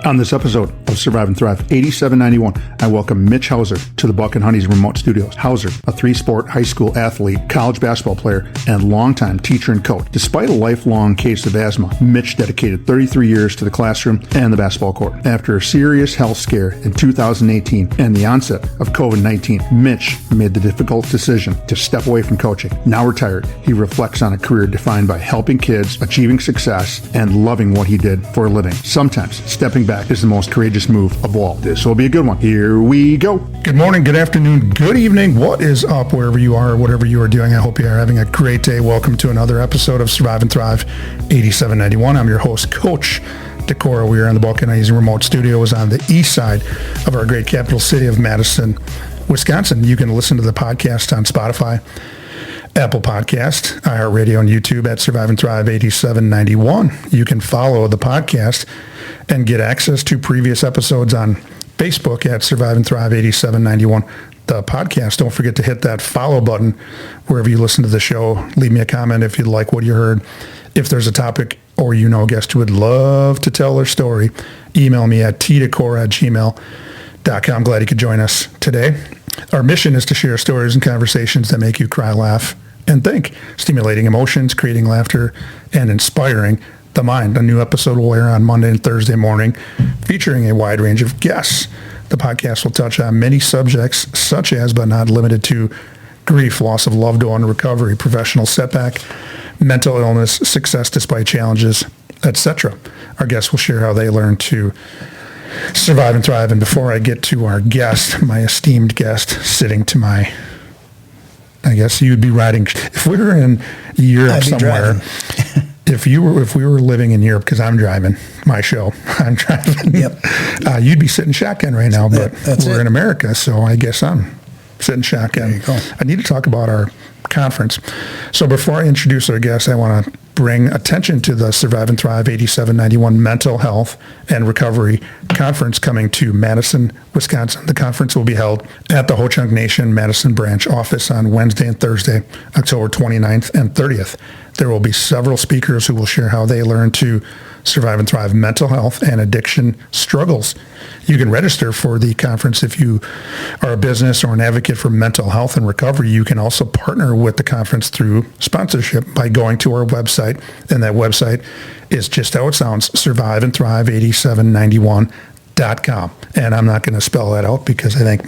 On this episode of Survive and Thrive 8791, I welcome Mitch Hauser to the Buck and Honey's remote studios. Hauser, a three-sport high school athlete, college basketball player, and longtime teacher and coach. Despite a lifelong case of asthma, Mitch dedicated 33 years to the classroom and the basketball court. After a serious health scare in 2018 and the onset of COVID-19, Mitch made the difficult decision to step away from coaching. Now retired, he reflects on a career defined by helping kids, achieving success, and loving what he did for a living. Sometimes stepping back is the most courageous move of all. This will be a good one. Here we go. Good morning, good afternoon, good evening. What is up wherever you are, whatever you are doing? I hope you are having a great day. Welcome to another episode of Survive and Thrive 8791. I'm your host, Coach Decora. We are in the Buck and Honey's remote studios on the east side of our great capital city of Madison, Wisconsin. You can listen to the podcast on Spotify, Apple Podcast, iHeartRadio, and YouTube at Survive and Thrive 8791. You can follow the podcast and get access to previous episodes on Facebook at Survive and Thrive 8791. The podcast, don't forget to hit that follow button wherever you listen to the show. Leave me a comment if you like what you heard. If there's a topic or you know a guest who would love to tell their story, email me at tdecora@gmail.com. Glad you could join us today. Our mission is to share stories and conversations that make you cry, laugh, and think, stimulating emotions, creating laughter, and inspiring the mind. A new episode will air on Monday and Thursday morning, featuring a wide range of guests. The podcast will touch on many subjects, such as, but not limited to, grief, loss of loved one, recovery, professional setback, mental illness, success despite challenges, etc. Our guests will share how they learn to survive and thrive. And before I get to our guest, my esteemed guest sitting to my, I guess you'd be riding, if we were in Europe somewhere, if we were living in Europe, because I'm driving my show, I'm driving, yep. You'd be sitting shotgun right now, but we're in America, so I guess I'm sitting shotgun. There you go. I need to talk about our conference. So before I introduce our guest, I want to bring attention to the Survive and Thrive 8791 Mental Health and Recovery Conference coming to Madison, Wisconsin. The conference will be held at the Ho-Chunk Nation Madison branch office on Wednesday and Thursday, October 29th and 30th. There will be several speakers who will share how they learn to survive and thrive mental health and addiction struggles. You can register for the conference if you are a business or an advocate for mental health and recovery. You can also partner with the conference through sponsorship by going to our website, and that website is just how it sounds, surviveandthrive8791.com. And I'm not going to spell that out because I think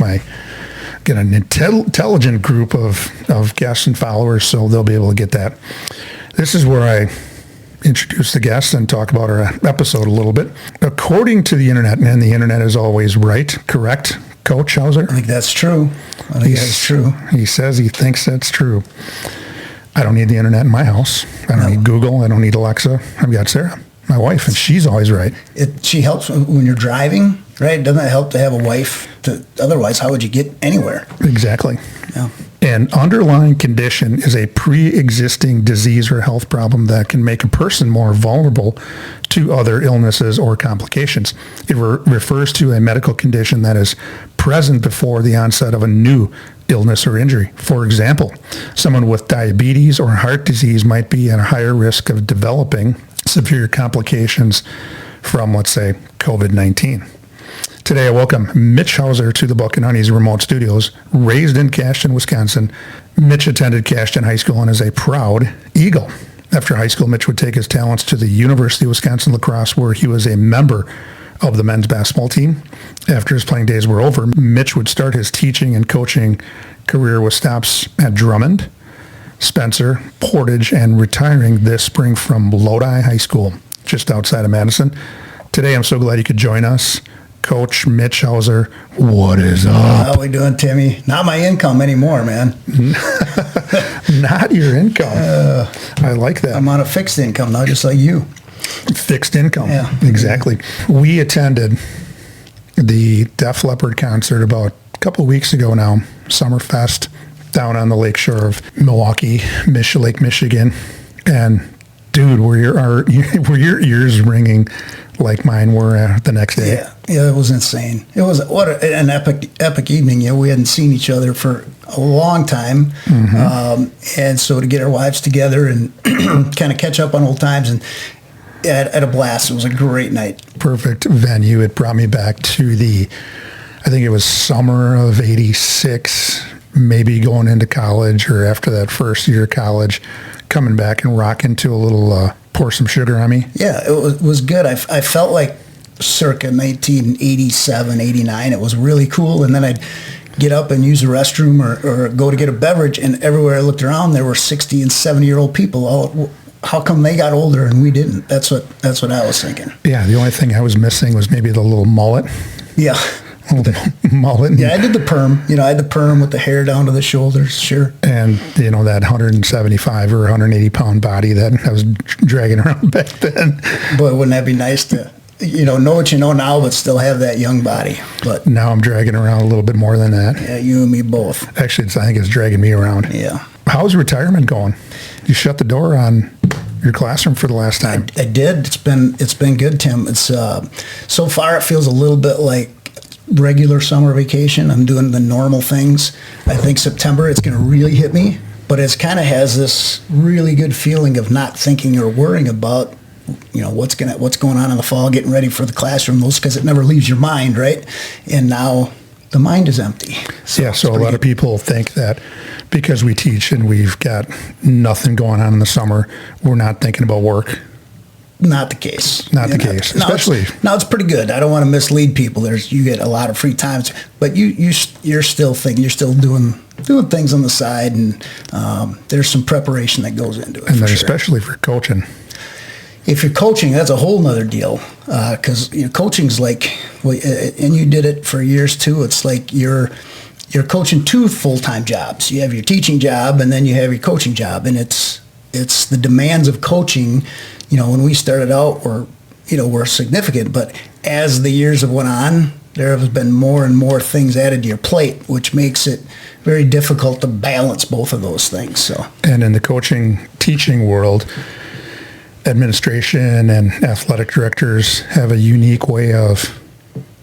get an intelligent group of guests and followers, so they'll be able to get that. This is where I introduce the guests and talk about our episode a little bit. According to the internet, and the internet is always right, correct, Coach Hauser? I think that's true. I think that's true. He says he thinks that's true. I don't need the internet in my house. I don't need Google. I don't need Alexa. I've got Sarah, my wife, and she's always right. She helps when you're driving, right? Doesn't it help to have a wife? Otherwise, how would you get anywhere? Exactly. Yeah. An underlying condition is a pre-existing disease or health problem that can make a person more vulnerable to other illnesses or complications. It refers to a medical condition that is present before the onset of a new illness or injury. For example, someone with diabetes or heart disease might be at a higher risk of developing severe complications from, let's say, COVID-19. Today, I welcome Mitch Hauser to the Buck and Honey's remote studios. Raised in Cashton, Wisconsin, Mitch attended Cashton High School and is a proud Eagle. After high school, Mitch would take his talents to the University of Wisconsin-LaCrosse, where he was a member of the men's basketball team. After his playing days were over, Mitch would start his teaching and coaching career with stops at Drummond, Spencer, Portage, and retiring this spring from Lodi High School, just outside of Madison. Today, I'm so glad you could join us. Coach Mitch Hauser, what is up? How we doing, Timmy? Not my income anymore, man. Not your income. I like that. I'm on a fixed income now, just like you. Fixed income. Yeah. Exactly. We attended the Def Leppard concert about a couple of weeks ago now, Summerfest, down on the lakeshore of Milwaukee, Lake Michigan. And dude, were your ears ringing like mine were the next day? Yeah, it was insane. It was an epic evening. You know, we hadn't seen each other for a long time, and so to get our wives together and kind of catch up on old times, and Yeah, I had a blast. It was a great night. Perfect venue. It brought me back to I think it was summer of '86, maybe going into college or after that first year of college, coming back and rocking to a little Pour Some Sugar on Me. Yeah, it was good. I felt like circa 1987, 89. It was really cool. And then I'd get up and use the restroom or go to get a beverage, and everywhere I looked around, there were 60 and 70-year-old people. How come they got older and we didn't? That's what I was thinking. Yeah, the only thing I was missing was maybe the little mullet. Yeah. Mullet. Yeah, I did the perm. I had the perm with the hair down to the shoulders, sure. And, that 175 or 180 pound body that I was dragging around back then. Boy, wouldn't that be nice to, know what you know now, but still have that young body. But now I'm dragging around a little bit more than that. Yeah, you and me both. Actually, I think it's dragging me around. Yeah. How's retirement going? You shut the door on your classroom for the last time. I did. It's been good, Tim. It's so far it feels a little bit like regular summer vacation. I'm doing the normal things. I think September it's going to really hit me, but it's kind of has this really good feeling of not thinking or worrying about what's going on in the fall, getting ready for the classroom, because it never leaves your mind, right? And now the mind is empty. So a lot of people think that because we teach and we've got nothing going on in the summer, we're not thinking about work. Not the case. Not the case, especially. Now it's pretty good. I don't want to mislead people. You get a lot of free time, but you're still thinking. You're still doing things on the side, and there's some preparation that goes into it. And then especially for coaching. If you're coaching, that's a whole nother deal, because coaching's like, and you did it for years too. It's like you're coaching two full-time jobs. You have your teaching job, and then you have your coaching job, and it's the demands of coaching. When we started out, were significant, but as the years have went on, there have been more and more things added to your plate, which makes it very difficult to balance both of those things. So, and in the teaching world, administration and athletic directors have a unique way of,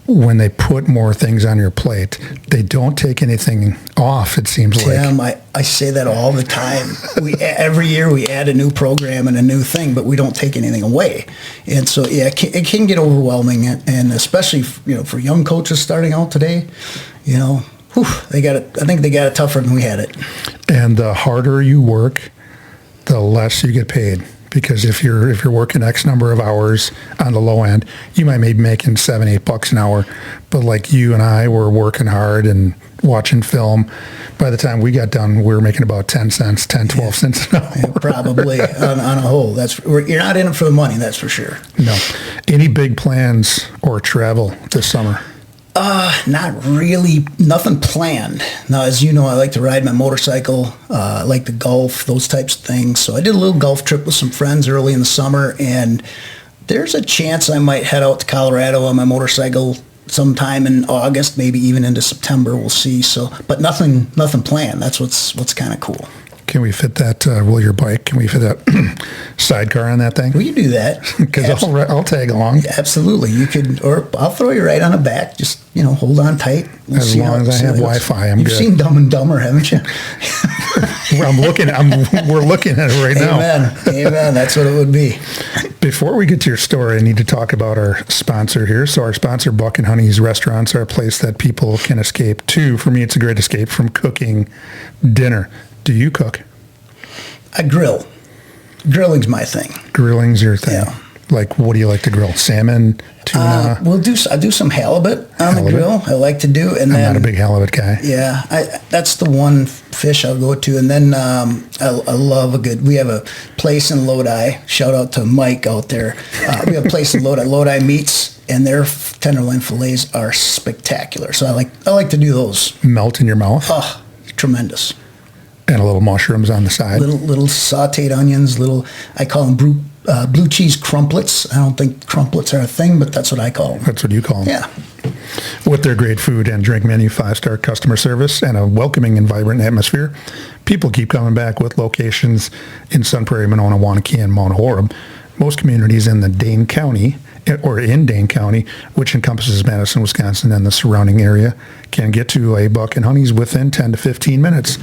when they put more things on your plate, they don't take anything off, it seems Tim, like. I say that all the time. Every year we add a new program and a new thing, but we don't take anything away. And so, yeah, it can get overwhelming, and especially, for young coaches starting out today, they got it. I think they got it tougher than we had it. And the harder you work, the less you get paid. Because if you're working X number of hours on the low end, you might be making $7-8 an hour. But like you and I were working hard and watching film, by the time we got done, we were making about 10 cents, 10, 12 cents an hour. Yeah, probably on a whole. You're not in it for the money, that's for sure. No. Any big plans or travel this summer? Not really. Nothing planned. Now, as you know, I like to ride my motorcycle. I like to golf, those types of things. So I did a little golf trip with some friends early in the summer, and there's a chance I might head out to Colorado on my motorcycle sometime in August, maybe even into September. We'll see. So, but nothing planned. That's what's kind of cool. Can we fit that, your bike, can we fit that sidecar on that thing? We can do that. Because I'll tag along. Absolutely. You could, or I'll throw you right on the back. Just, hold on tight. As long as I have Wi-Fi, I'm good. You've seen Dumb and Dumber, haven't you? We're looking at it right now. Amen. That's what it would be. Before we get to your story, I need to talk about our sponsor here. So our sponsor, Buck and Honey's Restaurants, are a place that people can escape to. For me, it's a great escape from cooking dinner. Do you cook? I grill. Grilling's my thing. Grilling's your thing. Yeah. Like, what do you like to grill? Salmon, tuna? I do some halibut on the grill. I like to do, and I'm not a big halibut guy. Yeah, that's the one fish I'll go to, and then I love we have a place in Lodi. Shout out to Mike out there. We have a place in Lodi Meats, and their tenderloin fillets are spectacular. So I like to do those. Melt in your mouth. Oh, tremendous. And a little mushrooms on the side. Little sauteed onions, I call them blue cheese crumplets. I don't think crumplets are a thing, but that's what I call them. That's what you call them. Yeah. With their great food and drink menu, 5-star customer service, and a welcoming and vibrant atmosphere, people keep coming back with locations in Sun Prairie, Monona, Wanakee, and Mount Horeb. Most communities in Dane County, which encompasses Madison, Wisconsin, and the surrounding area, can get to a Buck and Honey's within 10 to 15 minutes.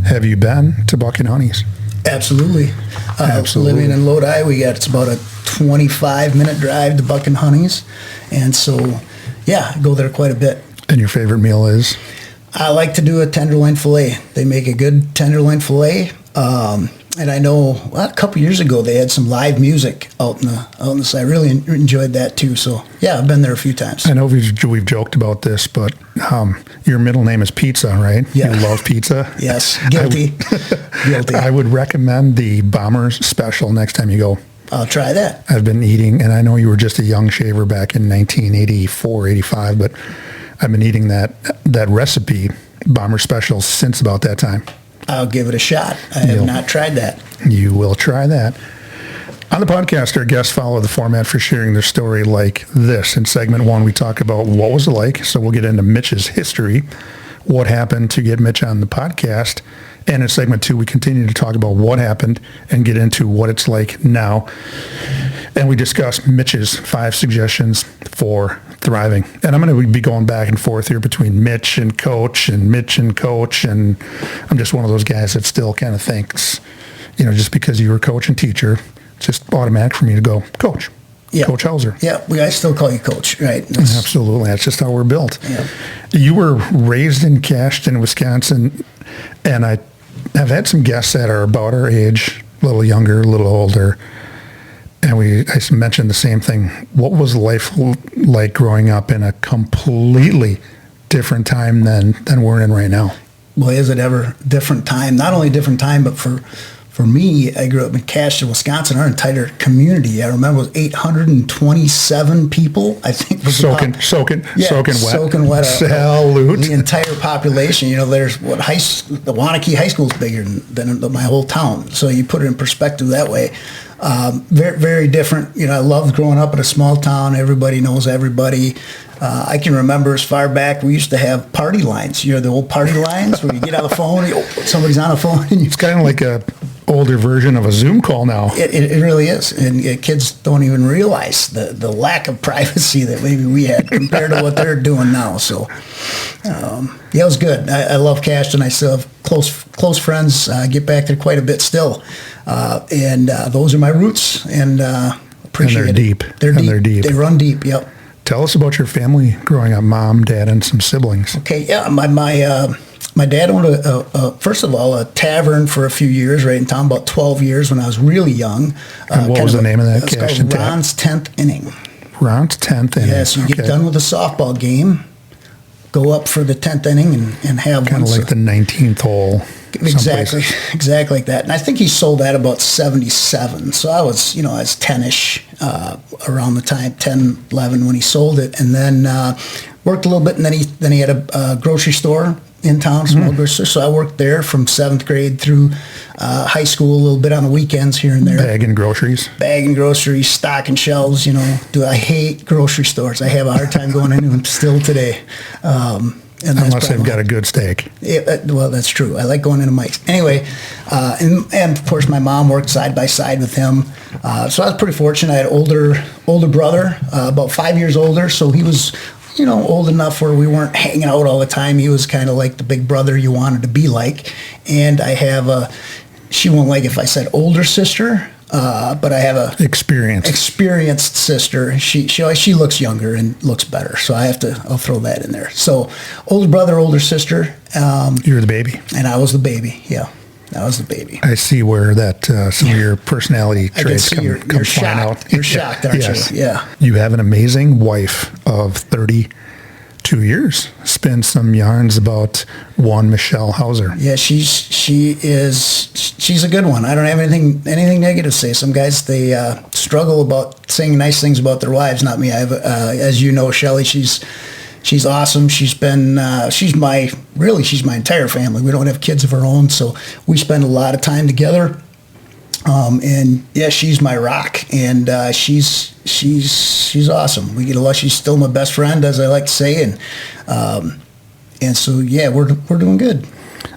Have you been to Buck and Honey's? Absolutely. Absolutely. Living in Lodi, it's about a 25-minute drive to Buck and Honey's. And so, I go there quite a bit. And your favorite meal is? I like to do a tenderloin filet. They make a good tenderloin filet. And I know a couple years ago they had some live music out in the side. I really enjoyed that too. So I've been there a few times. I know we've joked about this, but your middle name is Pizza, right? Yeah. You love pizza. Yes, guilty. Guilty. I would recommend the Bombers special next time you go. I'll try that. I've been eating, and I know you were just a young shaver back in 1984, 85, but I've been eating that recipe, Bomber special, since about that time. I'll give it a shot. I have not tried that. You will try that. On the podcast, our guests follow the format for sharing their story like this. In segment 1, we talk about what was it like. So we'll get into Mitch's history, what happened to get Mitch on the podcast. And in segment 2, we continue to talk about what happened and get into what it's like now. And we discuss Mitch's 5 suggestions for thriving. And I'm going to be going back and forth here between Mitch and Coach and Mitch and Coach. And I'm just one of those guys that still kind of thinks, just because you were coach and teacher, it's just automatic for me to go, Coach. Yeah. Coach Hauser. Yeah, I still call you Coach, right? Absolutely. That's just how we're built. Yeah. You were raised in Cashton, Wisconsin, and I have had some guests that are about our age, a little younger, a little older, and I mentioned the same thing. What was life like growing up in a completely different time than we're in right now? Boy, is it ever different time. Not only different time, but for me, I grew up in Cashton, Wisconsin. Our entire community, I remember, was 827 people. I think was soaking wet. Soaking wet. Salute. The entire population. There's the Wanakee High School is bigger than my whole town. So you put it in perspective that way. Very, very different. I loved growing up in a small town. Everybody knows everybody. I can remember as far back, we used to have party lines. The old party lines where you get on the phone, somebody's on the phone. And it's kind of like a older version of a Zoom call now. It really is. And kids don't even realize the lack of privacy that maybe we had compared to what they're doing now. So, it was good. I love Cashton. I still have close friends. I get back there quite a bit still. And those are my roots. And appreciate and they're deep. They're deep. They run deep, yep. Tell us about your family growing up, mom, dad, and some siblings. Okay, yeah, my dad owned first of all, a tavern for a few years, right in town, about 12 years when I was really young. And what was the name of that? It's called Ron's 10th Inning. Ron's 10th Inning. Yes, you get done with a softball game, go up for the 10th inning and have kind of like the 19th hole. Exactly like that. And I think he sold that about 77. So I was 10-ish around the time, 10, 11 when he sold it. And then worked a little bit, and then he had a grocery store in town, small grocery store. So I worked there from 7th grade through high school, a little bit on the weekends here and there. Bagging groceries, stocking shelves. I hate grocery stores. I have a hard time going into them still today. Unless they've got a good steak. Well, that's true. I like going into Mike's. Anyway, and of course my mom worked side by side with him. So I was pretty fortunate. I had an older brother, about 5 years older. So he was, old enough where we weren't hanging out all the time. He was kind of like the big brother you wanted to be like. And I have she won't like if I said older sister. But I have a experienced sister. She looks younger and looks better, so I'll throw that in there. So older brother, older sister. You were the baby, and I was the baby. Yeah, I was the baby. I see where that some of your personality traits come flying out. You're shocked, aren't you? Yeah. You have an amazing wife of 32 years. Spin some yarns about one Michelle Hauser. Yeah, she's a good one. I don't have anything negative to say. Some guys, they struggle about saying nice things about their wives. Not me. I have, as you know, Shelley. She's awesome. She's my entire family. We don't have kids of our own, so we spend a lot of time together. And yeah, she's my rock, and she's awesome. We get a lot. She's still my best friend, as I like to say, and so yeah, we're doing good.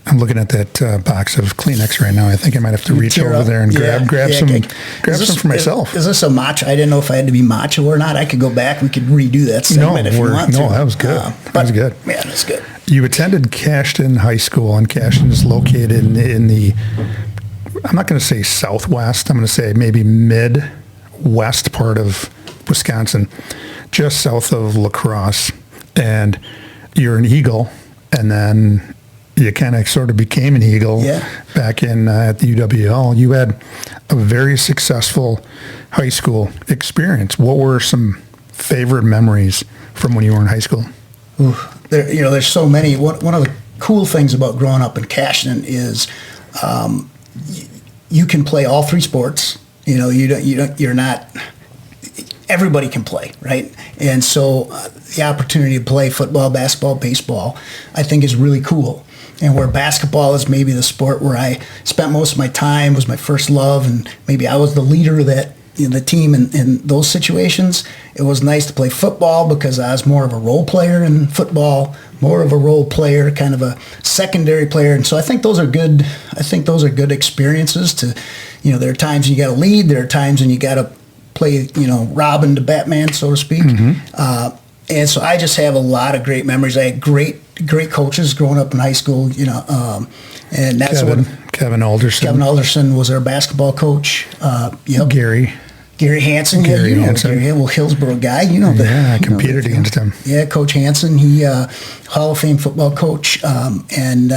I'm looking at that box of Kleenex right now. I think I might have to reach over there and grab some for myself. Is this a matcha? I didn't know if I had to be matcha or not. I could go back. We could redo that segment if you want to. No, that was good. That was good. Yeah, that's good. You attended Cashton High School, and Cashton is located in the I'm not going to say southwest. I'm going to say maybe midwest part of Wisconsin, just south of LaCrosse. And you're an Eagle, and then you kind of sort of became an Eagle back in at the UWL. You had a very successful high school experience. What were some favorite memories from when you were in high school? Ooh, there's so many. One of the cool things about growing up in Cashton is you can play all three sports. You're not. Everybody can play, right? And so the opportunity to play football, basketball, baseball, I think is really cool. And where basketball is maybe the sport where I spent most of my time, was my first love, and maybe I was the leader of that, the team in those situations. It was nice to play football because I was more of a role player in football, more of a role player, kind of a secondary player. And so I think those are good. I think those are good experiences to, there are times you got to lead. There are times when you got to play, Robin to Batman, so to speak. Mm-hmm. And so I just have a lot of great memories. I had great coaches growing up in high school, and that's Kevin Alderson. Kevin Alderson was our basketball coach. Gary Hansen. Gary Hansen. Hillsborough guy. I competed against him. Yeah, Coach Hansen. He Hall of Fame football coach, and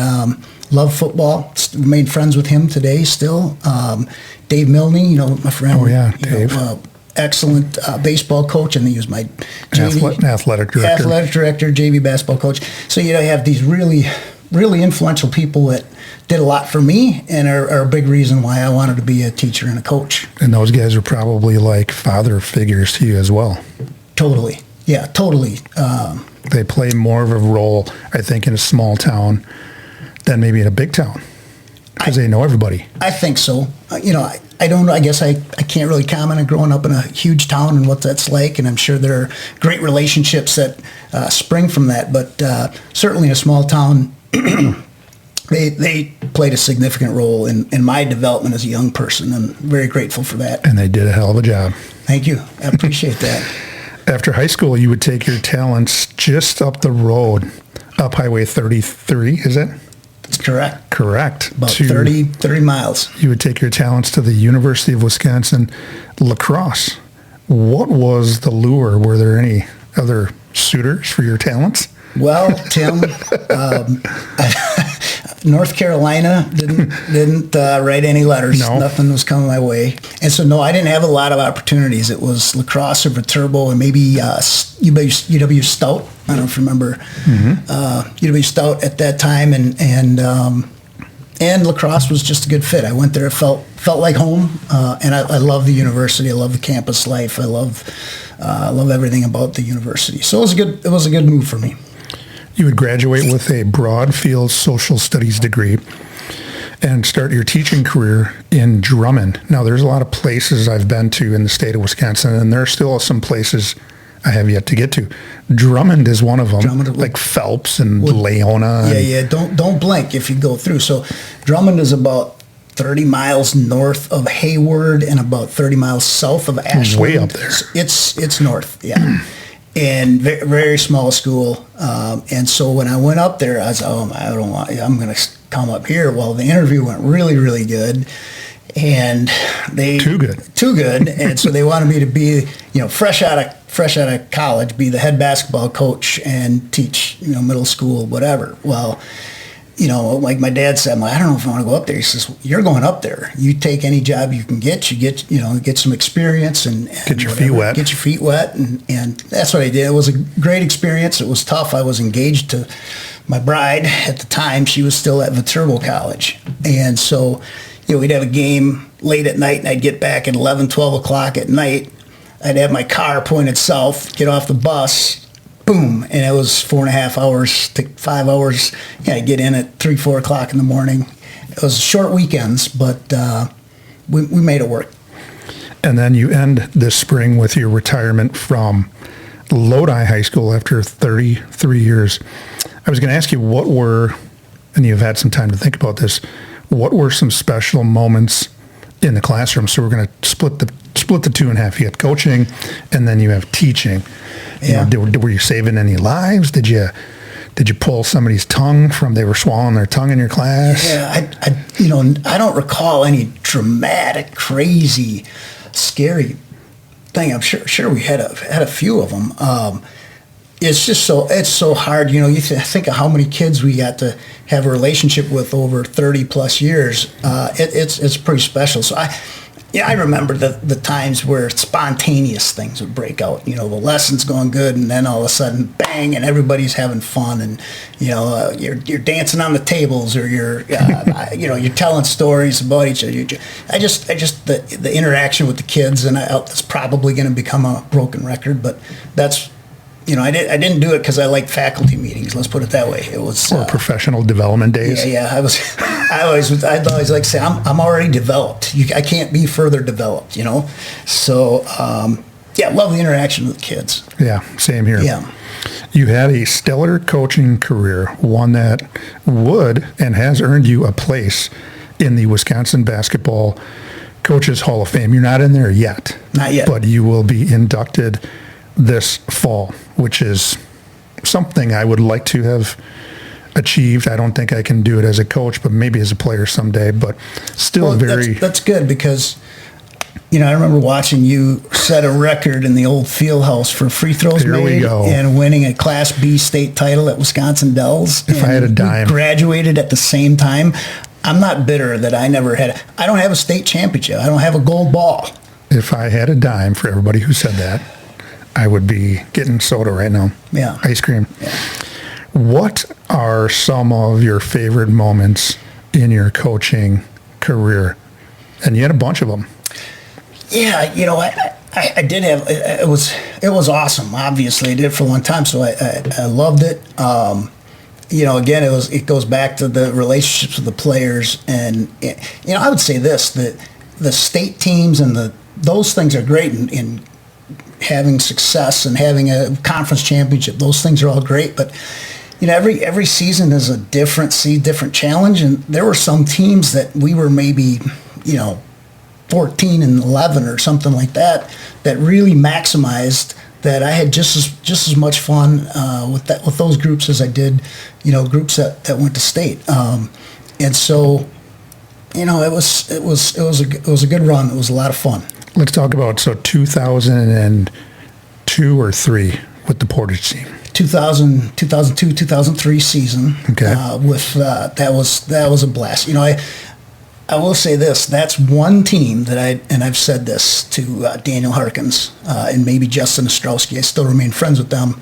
loved football. Made friends with him today still. Dave Milne, my friend. Oh yeah, Dave. Excellent baseball coach, and he was my athletic director, JV basketball coach. So you have these really, really influential people that did a lot for me and are a big reason why I wanted to be a teacher and a coach. And those guys are probably like father figures to you as well. Totally. Yeah, totally. They play more of a role, I think, in a small town than maybe in a big town because they know everybody. I think so. I don't know. I guess I can't really comment on growing up in a huge town and what that's like, and I'm sure there are great relationships that spring from that. But certainly in a small town, they played a significant role in my development as a young person. I'm very grateful for that. And they did a hell of a job. Thank you. I appreciate that. After high school, you would take your talents just up the road, up Highway 33, is it? That's correct. Correct. About 30 miles. You would take your talents to the University of Wisconsin-LaCrosse. What was the lure? Were there any other suitors for your talents? Well, Tim, North Carolina didn't write any letters. No. Nothing was coming my way. And so, no, I didn't have a lot of opportunities. It was LaCrosse or Viterbo and maybe UW Stout. I don't know if you remember UW Stout at that time. And LaCrosse was just a good fit. I went there, it felt like home. And I love the university. I love the campus life. I love everything about the university. So it was a good move for me. You would graduate with a broad field social studies degree and start your teaching career in Drummond. Now, there's a lot of places I've been to in the state of Wisconsin, and there are still some places I have yet to get to. Drummond is one of them, like Phelps and Leona. Yeah. Don't blink if you go through. So Drummond is about 30 miles north of Hayward and about 30 miles south of Ashland. Way up there. It's north, yeah. And very, very small school. And so when I went up there, I was, I'm going to come up here. Well, the interview went really, really good. And too good. And so they wanted me to be, fresh out of college, be the head basketball coach and teach, middle school, whatever. Well, like my dad said, I don't know if I want to go up there. He says, you're going up there. You take any job you can get. You get some experience and get your feet wet. Get your feet wet, and that's what I did. It was a great experience. It was tough. I was engaged to my bride at the time. She was still at Viterbo College, and so we'd have a game late at night, and I'd get back at 11, 12 o'clock at night. I'd have my car pointed south, get off the bus. Boom, and it was 4.5 hours to 5 hours. I get in at 3, 4 o'clock in the morning. It was short weekends, but we made it work. And then you end this spring with your retirement from Lodi High School after 33 years. I was going to ask you what were, and you've had some time to think about this, what were some special moments in the classroom? So we're going to split the two in half. You had coaching, and then you have teaching. Yeah. Were you saving any lives? Did you Did you pull somebody's tongue from they were swallowing their tongue in your class? Yeah, I don't recall any dramatic, crazy, scary thing. I'm sure we had a few of them. It's just so hard. You think of how many kids we got to have a relationship with over 30 plus years. It's pretty special. So I remember the times where spontaneous things would break out. The lesson's going good, and then all of a sudden, bang, and everybody's having fun, and you're dancing on the tables, or you're you're telling stories about each other. I just the interaction with the kids, and it's probably going to become a broken record, but that's. I didn't do it because I like faculty meetings. Let's put it that way. It was or professional development days. Yeah. I'd always like to say I'm already developed. I can't be further developed. So love the interaction with the kids. Yeah, same here. Yeah. You had a stellar coaching career, one that would and has earned you a place in the Wisconsin Basketball Coaches Hall of Fame. You're not in there yet. Not yet. But you will be inducted this fall, which is something I would like to have achieved. I don't think I can do it as a coach, but maybe as a player someday. But still, that's good because I remember watching you set a record in the old field house for free throws made and winning a Class B state title at Wisconsin Dells. If I had a dime, we graduated at the same time. I'm not bitter that I never had. I don't have a state championship. I don't have a gold ball. If I had a dime for everybody who said that, I would be getting soda right now. Yeah. Ice cream. Yeah. What are some of your favorite moments in your coaching career? And you had a bunch of them. Yeah, I did have, it was awesome. Obviously I did it for a long time, so I loved it. Again, it goes back to the relationships with the players, and I would say this, that the state teams and those things are great in having success and having a conference championship. Those things are all great, but every season is a different challenge, and there were some teams that we were maybe 14 and 11 or something like that really maximized that. I had just as much fun with those groups as I did groups that went to state, and so it was a good run. It was a lot of fun. Let's talk about 2002 or 3 with the Portage team. 2002, 2003 season. Okay. That was a blast. I will say this. That's one team that I've said this to Daniel Harkins and maybe Justin Ostrowski. I still remain friends with them.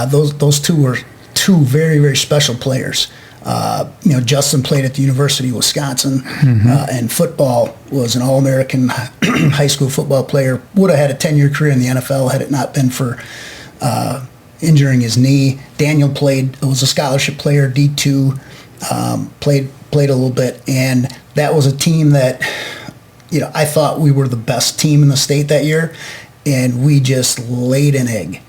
Those two were two very, very special players. Justin played at the University of Wisconsin, and football, was an All-American high school football player. Would have had a 10-year career in the NFL had it not been for injuring his knee. Daniel was a scholarship player, D2, played a little bit, and that was a team that, I thought we were the best team in the state that year, and we just laid an egg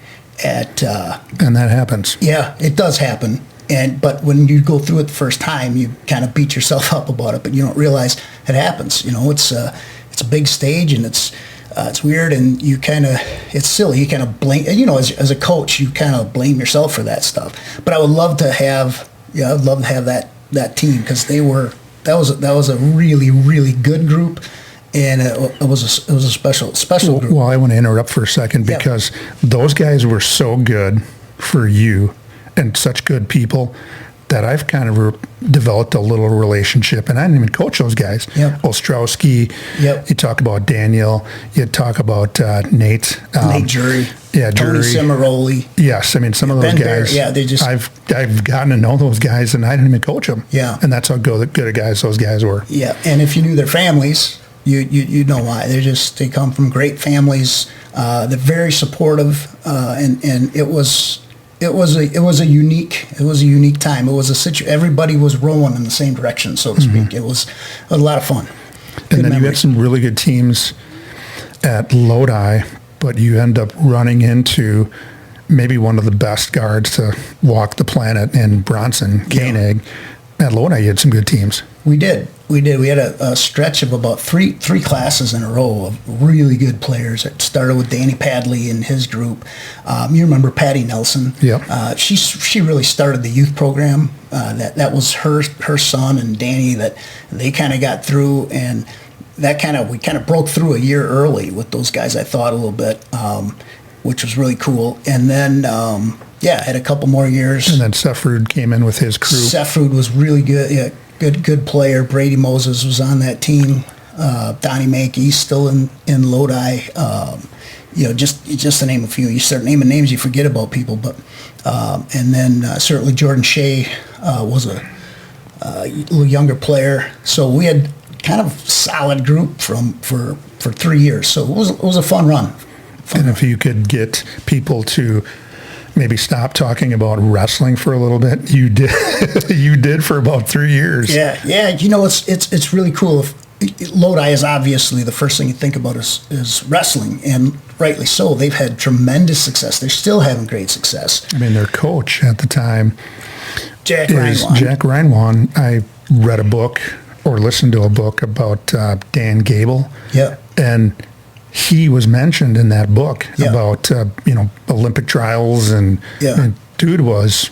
at. And that happens. Yeah, it does happen. But when you go through it the first time, you kind of beat yourself up about it, but you don't realize it happens. It's a big stage, and it's weird, and it's silly. You kind of blame, as a coach, you kind of blame yourself for that stuff. But I would love to have, that team, because that was a really, really good group, and it was a special group. Well, I want to interrupt for a second because those guys were so good for you and such good people that I've kind of developed a little relationship, and I didn't even coach those guys. Yep. Ostrowski. Yep. You talk about Daniel. You talk about Nate. Nate Jury. Yeah, Tony Jury. Cimaroli. Yes, I mean some of those guys. They just. I've gotten to know those guys, and I didn't even coach them. Yeah. And that's how good a guys those guys were. Yeah, and if you knew their families, you know why. They come from great families. They're very supportive, and it was a unique time. It was everybody was rowing in the same direction, so to speak. It was a lot of fun. And then you had some really good teams at Lodi, but you end up running into maybe one of the best guards to walk the planet in Bronson Koenig. At Lodi, you had some good teams. We did. We did. We had a stretch of about three classes in a row of really good players. It started with Danny Padley and his group. You remember Patty Nelson? Yeah. She really started the youth program. That was her son and Danny that they kind of got through, and we kind of broke through a year early with those guys. I thought a little bit, which was really cool. And then had a couple more years. And then Sefrud came in with his crew. Sefrud was really good. Yeah. Good player. Brady Moses was on that team. Donnie Mankey's still in Lodi. Just to name a few. You start naming names, you forget about people. But and then certainly Jordan Shea was a little younger player. So we had kind of solid group for 3 years. So it was a fun run. And if you could get people to maybe stop talking about wrestling for a little bit. You did. You did for about 3 years. Yeah. It's really cool. Lodi is obviously the first thing you think about is wrestling, and rightly so. They've had tremendous success. They're still having great success. I mean, their coach at the time, Jack Reinwan. I read a book or listened to a book about Dan Gable. Yeah. And he was mentioned in that book about Olympic trials, and dude was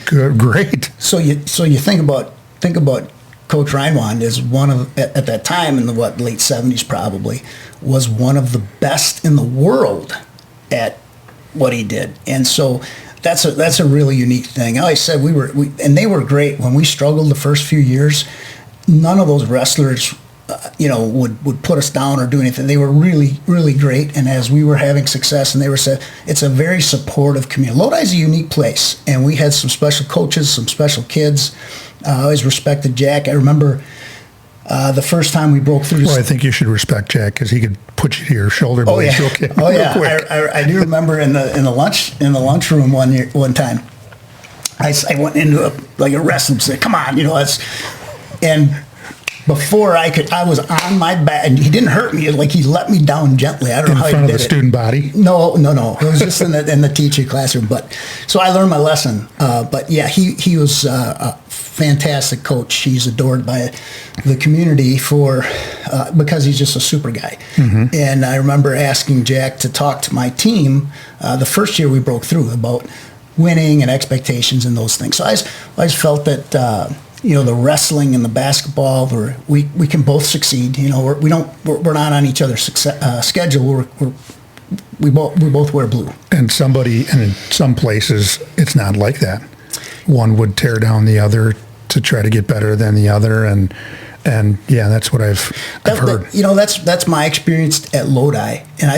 good, great. So you think about Coach Reinwan is one of, at that time in the late 70s probably, was one of the best in the world at what he did, and so that's a really unique thing. I always said and they were great when we struggled the first few years. None of those wrestlers would put us down or do anything. They were really, really great. And as we were having success, and they were said, it's a very supportive community. Lodi's a unique place, and we had some special coaches, some special kids. I always respected Jack. I remember the first time we broke through. Well, I think you should respect Jack because he could put you to your shoulder blades real quick. Oh yeah, I do remember in the lunchroom one time. I went into a wrestling, said, "Come on, and." Before I was on my back, and he didn't hurt me. Like, he let me down gently. I don't know how he did it. In front of the student body? No. It was just in the teacher classroom. But so I learned my lesson. But yeah, he was a fantastic coach. He's adored by the community because he's just a super guy. Mm-hmm. And I remember asking Jack to talk to my team the first year we broke through about winning and expectations and those things. So I just felt that. The wrestling and the basketball, we can both succeed. We're not on each other's schedule. We both wear blue. And in some places, it's not like that. One would tear down the other to try to get better than the other, and that's what I've heard. That's my experience at Lodi, and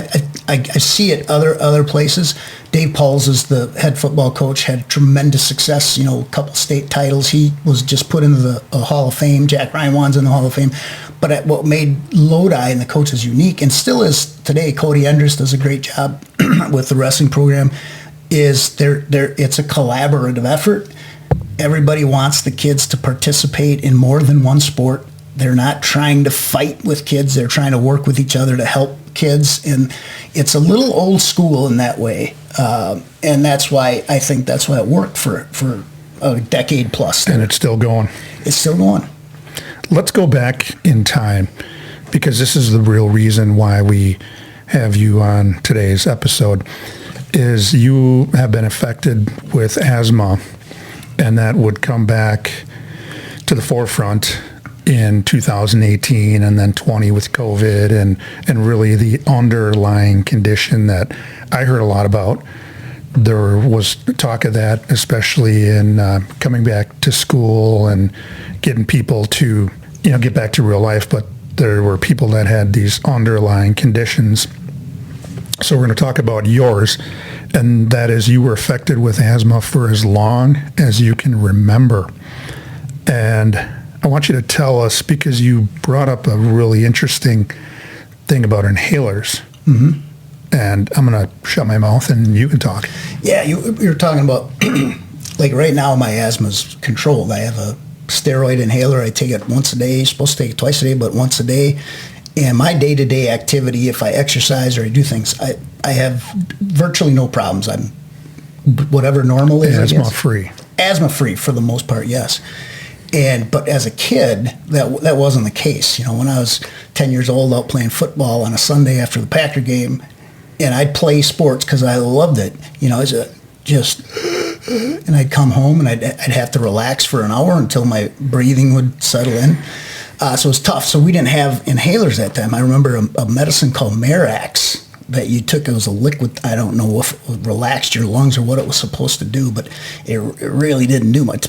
I see it other places. Dave Pauls is the head football coach, had tremendous success, a couple state titles. He was just put into the Hall of Fame. Jack Reinwan's in the Hall of Fame. But what made Lodi and the coaches unique, and still is today, Cody Endress does a great job with the wrestling program, is it's a collaborative effort. Everybody wants the kids to participate in more than one sport. They're not trying to fight with kids. They're trying to work with each other to help kids. And it's a little old school in that way. And that's why it worked for a decade plus. And it's still going. It's still going. Let's go back in time, because this is the real reason why we have you on today's episode, is you have been affected with asthma, and that would come back to the forefront in 2018 and then 20 with COVID, and really the underlying condition that I heard a lot about. There was talk of that, especially in coming back to school and getting people to, get back to real life. But there were people that had these underlying conditions. So we're going to talk about yours, and that is you were affected with asthma for as long as you can remember. And I want you to tell us, because you brought up a really interesting thing about inhalers. Mm-hmm. And I'm going to shut my mouth and you can talk. Yeah, you're talking about, like right now my asthma's controlled. I have a steroid inhaler. I take it once a day. You're supposed to take it twice a day, but once a day. And my day-to-day activity, if I exercise or I do things, I have virtually no problems. I'm whatever normal is. Asthma-free. Asthma-free for the most part, yes. But as a kid, that wasn't the case. When I was 10 years old, out playing football on a Sunday after the Packer game, and I'd play sports because I loved it. And I'd come home and I'd have to relax for an hour until my breathing would settle in. So it was tough. So we didn't have inhalers at that time. I remember a medicine called Marax that you took. It was a liquid. I don't know if it relaxed your lungs or what it was supposed to do, but it really didn't do much.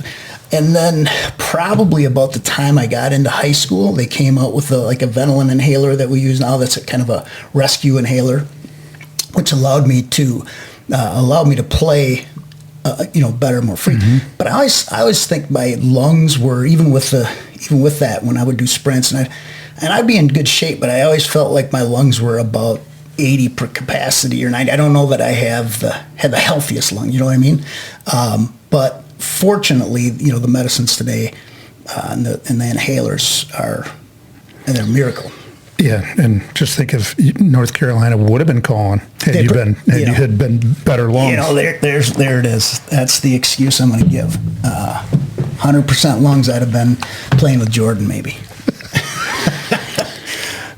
And then probably about the time I got into high school, they came out with a Ventolin inhaler that we use now. That's a kind of a rescue inhaler, which allowed me to play better, more free. Mm-hmm. But I always think my lungs were, even with that, when I would do sprints, and I'd be in good shape, but I always felt like my lungs were about 80 per capacity or 90. I don't know that I had the healthiest lung, you know what I mean? But fortunately, the medicines today and the inhalers they're a miracle. Yeah, and just think if North Carolina would have been calling had you had been better lungs. There it is. That's the excuse I'm going to give. 100% lungs, I'd have been playing with Jordan maybe.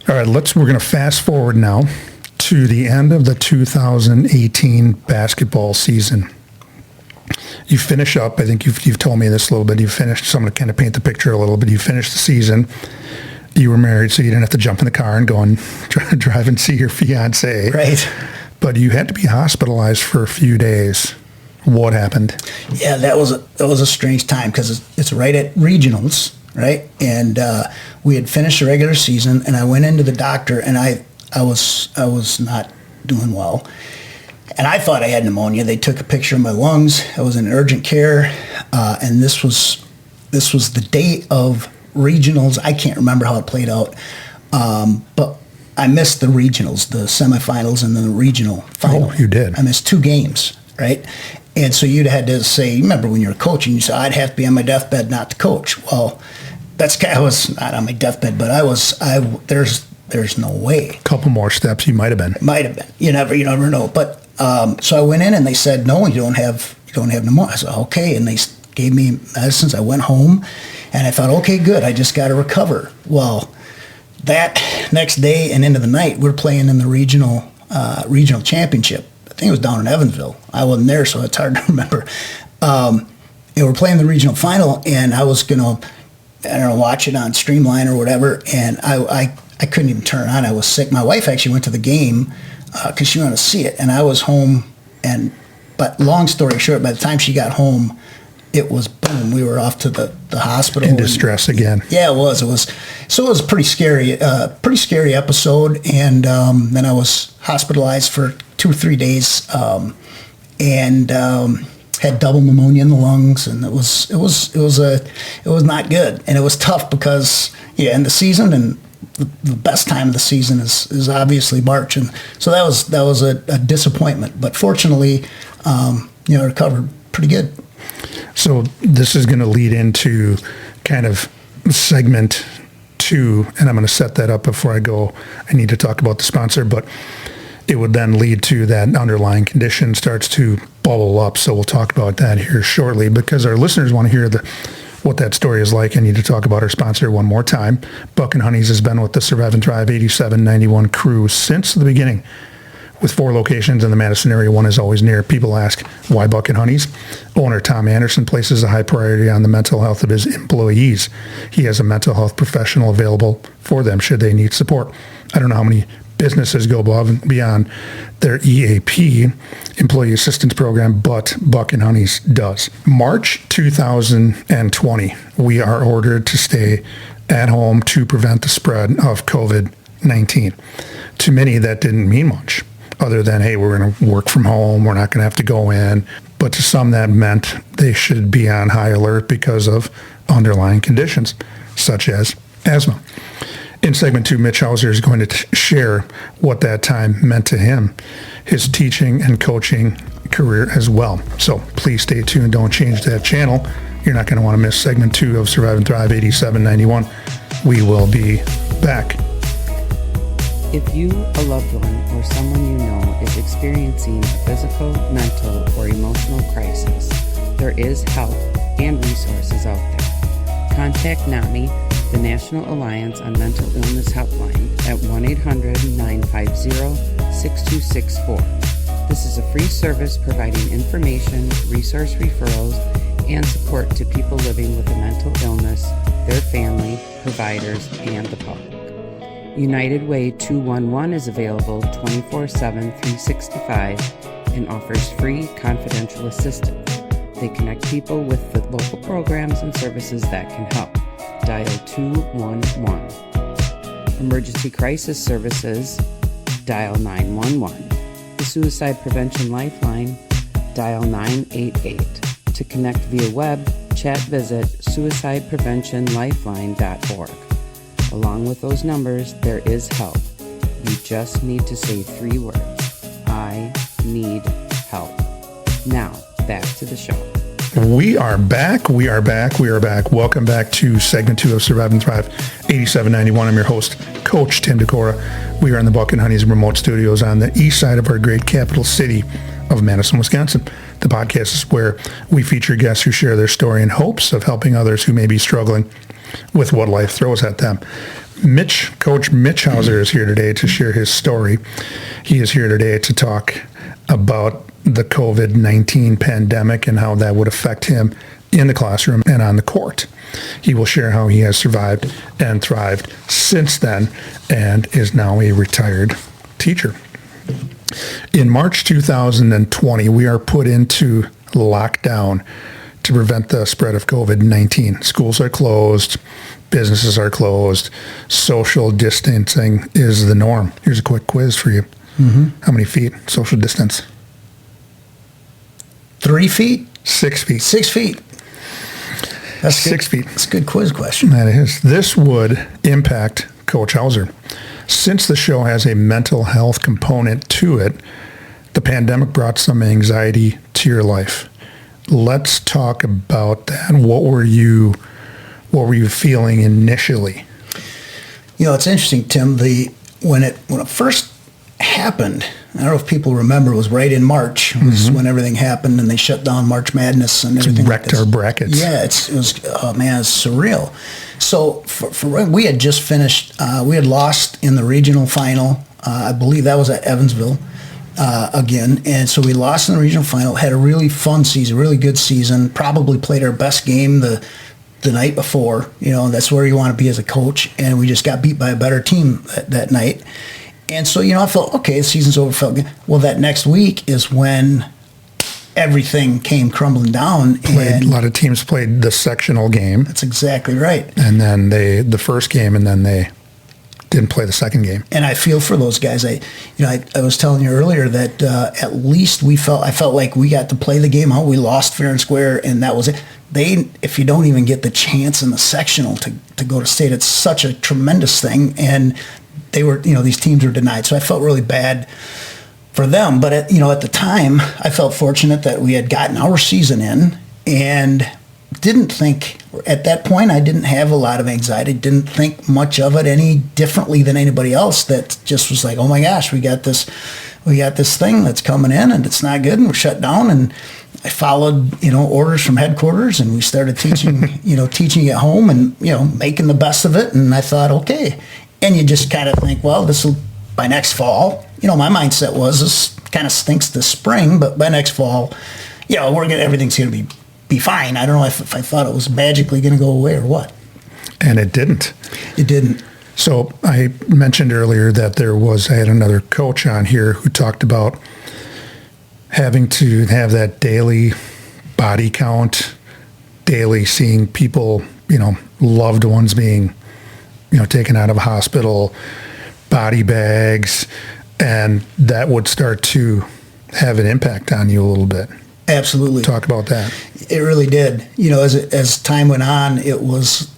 All right, we're going to fast forward now to the end of the 2018 basketball season. You finish up, I think you've told me this a little bit, you finished, so I'm going to kind of paint the picture a little bit. You finished the season, you were married, so you didn't have to jump in the car and go and drive and see your fiance. Right. But you had to be hospitalized for a few days. What happened? Yeah, that was a strange time because it's right at regionals, right? And we had finished the regular season, and I went into the doctor, and I was not doing well, and I thought I had pneumonia. They took a picture of my lungs. I was in urgent care, and this was the day of regionals. I can't remember how it played out, but I missed the regionals, the semifinals, and then the regional final. Oh, you did. I missed 2 games, right? And so you'd had to say, you remember when you were coaching, you said, I'd have to be on my deathbed not to coach. Well, I was not on my deathbed, but there's no way. A couple more steps, you might have been. Might have been. You never know. But so I went in and they said, no, you don't have pneumonia. I said, okay. And they gave me medicines. I went home and I thought, okay, good. I just got to recover. Well, that next day and into the night, we're playing in the regional championship. I think it was down in Evansville. I wasn't there, so it's hard to remember. We're playing the regional final, and I was going to, watch it on Streamline or whatever, and I couldn't even turn on. I was sick. My wife actually went to the game because she wanted to see it, and I was home. But long story short, by the time she got home, it was boom. We were off to the hospital. In distress again. Yeah, it was. So it was a pretty scary episode, and then I was hospitalized for 2 or 3 days, and had double pneumonia in the lungs, and it was not good, and it was tough because in the season, and the best time of the season is obviously March, and so that was a disappointment, but fortunately, I recovered pretty good. So this is going to lead into kind of segment 2, and I'm going to set that up before I go. I need to talk about the sponsor, but it would then lead to that underlying condition starts to bubble up. So we'll talk about that here shortly because our listeners want to hear what that story is like. I need to talk about our sponsor one more time. Buck and Honeys has been with the Survive and Thrive 8791 crew since the beginning. With 4 locations in the Madison area, one is always near. People ask, why Buck and Honeys? Owner Tom Anderson places a high priority on the mental health of his employees. He has a mental health professional available for them should they need support. I don't know how many businesses go above and beyond their EAP, Employee Assistance Program, but Buck and Honeys does. March 2020, we are ordered to stay at home to prevent the spread of COVID-19. To many, that didn't mean much, other than, hey, we're going to work from home, we're not going to have to go in. But to some, that meant they should be on high alert because of underlying conditions, such as asthma. In segment 2, Mitch Hauser is going to share what that time meant to him, his teaching and coaching career as well. So please stay tuned. Don't change that channel. You're not going to want to miss segment 2 of Survive and Thrive 8791. We will be back. If you, a loved one, or someone you know is experiencing a physical, mental, or emotional crisis, there is help and resources out there. Contact NAMI, the National Alliance on Mental Illness Helpline, at 1-800-950-6264. This is a free service providing information, resource referrals, and support to people living with a mental illness, their family, providers, and the public. United Way 211 is available 24/7, 365, and offers free confidential assistance. They connect people with the local programs and services that can help. Dial 211. Emergency crisis services, dial 911. The Suicide Prevention Lifeline, dial 988. To connect via web, chat, visit suicidepreventionlifeline.org. Along with those numbers, there is help. You just need to say 3 words. I need help. Now, back to the show. We are back. Welcome back to segment 2 of Survive and Thrive 8791. I'm your host, Coach Tim Decora. We are in the Buck and Honey's remote studios on the east side of our great capital city of Madison, Wisconsin. The podcast is where we feature guests who share their story in hopes of helping others who may be struggling with what life throws at them. Coach Mitch Hauser is here today to share his story. He is here today to talk about the COVID-19 pandemic and how that would affect him in the classroom and on the court. He will share how he has survived and thrived since then and is now a retired teacher. In March 2020, we are put into lockdown to prevent the spread of COVID-19. Schools are closed, businesses are closed, social distancing is the norm. Here's a quick quiz for you. How many feet social distance? 3 feet? 6 feet. 6 feet. That's 6 feet. That's a good quiz question. That is. This would impact Coach Hauser. Since the show has a mental health component to it, the pandemic brought some anxiety to your life. Let's talk about that. What were you feeling initially? You know, it's interesting, Tim. When it first happened, I don't know if people remember, it was right in March was when everything happened, and they shut down March Madness and everything. It wrecked our brackets. Yeah, it was oh man, it's surreal. So we had just finished. We had lost in the regional final. I believe that was at Evansville again, and so we lost in the regional final. Had a really fun season, really good season. Probably played our best game the night before. You know, that's where you want to be as a coach. And we just got beat by a better team that night. And so, you know, I felt, okay, the season's over, felt good. Well, that next week is when everything came crumbling down. A lot of teams played the sectional game. That's exactly right. And then the first game, and then they didn't play the second game. And I feel for those guys. I was telling you earlier that at least I felt like we got to play the game out. We lost fair and square, and that was it. If you don't even get the chance in the sectional to go to state, it's such a tremendous thing. And these teams were denied. So I felt really bad for them. But at the time, I felt fortunate that we had gotten our season in, and didn't think, at that point, I didn't have a lot of anxiety, didn't think much of it any differently than anybody else. That just was like, oh my gosh, we got this thing that's coming in, and it's not good, and we're shut down. And I followed, orders from headquarters, and we started teaching, teaching at home, and, making the best of it. And I thought, okay. And you just kind of think, well, this will, by next fall, my mindset was, this kind of stinks this spring, but by next fall, everything's going to be fine. I don't know if I thought it was magically going to go away or what. And it didn't. It didn't. So I mentioned earlier that I had another coach on here who talked about having to have that daily body count, daily seeing people, loved ones being taken out of a hospital, body bags, and that would start to have an impact on you a little bit. Absolutely. Talk about that. It really did. As time went on, it was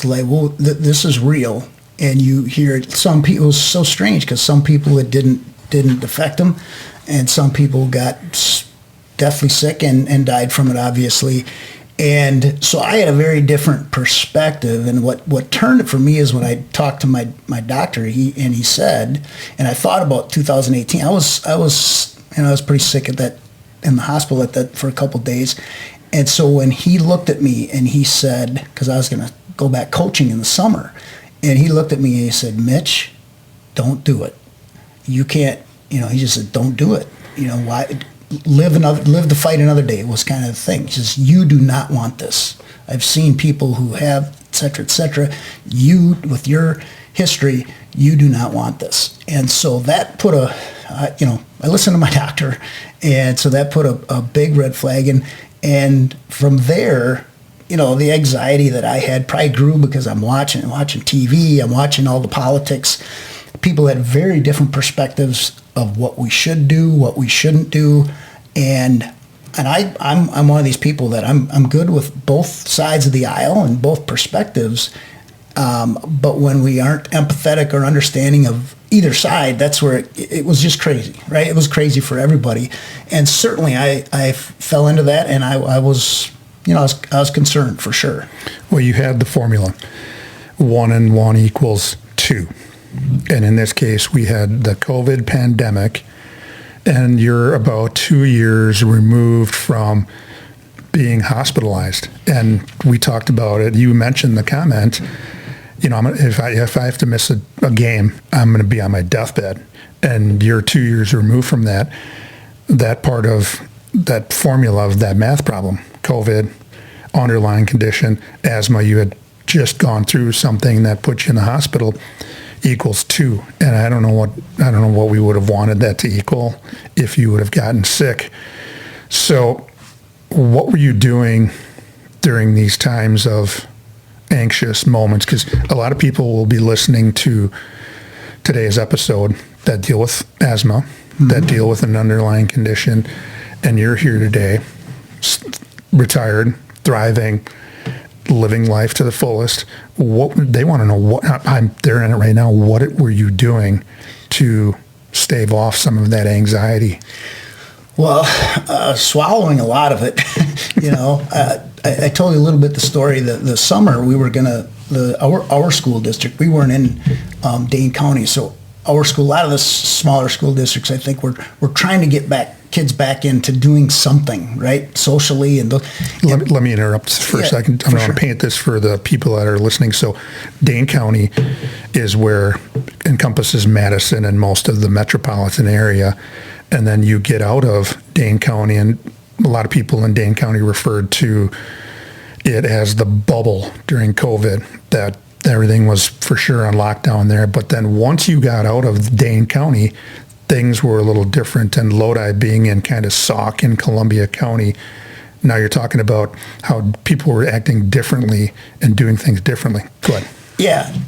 like, well, this is real. And you hear some people, it was so strange because some people it didn't affect them, and some people got deathly sick and died from it, obviously. And so I had a very different perspective, and what turned it for me is when I talked to my doctor. He said, and I thought about 2018. I was pretty sick in the hospital for a couple of days, And so when he looked at me and he said, because I was going to go back coaching in the summer, and he looked at me and he said, Mitch, don't do it. You can't, he just said, don't do it. Why? Live to fight another day was kind of the thing. He says, you do not want this. I've seen people who have, et cetera, et cetera. You, with your history, you do not want this. And so that put I listened to my doctor, and so that put a big red flag in. And from there, the anxiety that I had probably grew because I'm watching TV, I'm watching all the politics. People had very different perspectives of what we should do, what we shouldn't do, and I'm one of these people that I'm good with both sides of the aisle and both perspectives. But when we aren't empathetic or understanding of either side, that's where it was just crazy, right? It was crazy for everybody, and certainly I fell into that, and I was I was concerned for sure. Well, you had the formula: 1 and 1 equals 2. And in this case, we had the COVID pandemic, and you're about 2 years removed from being hospitalized. And we talked about it. You mentioned the comment, if I have to miss a game, I'm going to be on my deathbed. And you're 2 years removed from that part of that formula of that math problem: COVID, underlying condition, asthma. You had just gone through something that put you in the hospital. Equals 2, and I don't know what we would have wanted that to equal if you would have gotten sick. So what were you doing during these times of anxious moments? Because a lot of people will be listening to today's episode that deal with asthma, that deal with an underlying condition, and you're here today, retired, thriving, living life to the fullest. What they want to know, they're in it right now. What were you doing to stave off some of that anxiety? Well, swallowing a lot of it. I told you a little bit the story. The summer we were our school district. We weren't in Dane County, so our school. A lot of the smaller school districts, I think, we're trying to get kids back into doing something, right, socially. And let me interrupt for a second. I'm going to paint this for the people that are listening. So Dane County is where encompasses Madison and most of the metropolitan area. And then you get out of Dane County, and a lot of people in Dane County referred to it as the bubble during COVID, that everything was for sure on lockdown there. But then once you got out of Dane County, things were a little different, and Lodi being in kind of Sauk in Columbia County, now you're talking about how people were acting differently and doing things differently. Go ahead.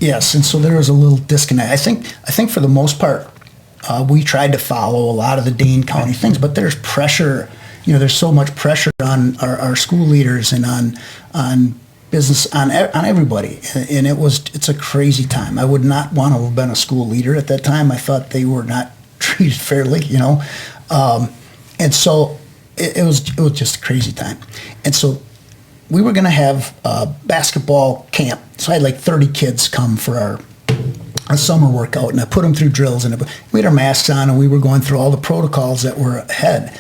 Yes, and so there was a little disconnect. I think for the most part, we tried to follow a lot of the Dane County things, but there's pressure. There's so much pressure on our school leaders and on business, on everybody, and it's a crazy time. I would not want to have been a school leader at that time. I thought they were not treated fairly, and so it was just a crazy time. And so we were going to have a basketball camp. So I had like 30 kids come for a summer workout, and I put them through drills, and we had our masks on, and we were going through all the protocols that were ahead.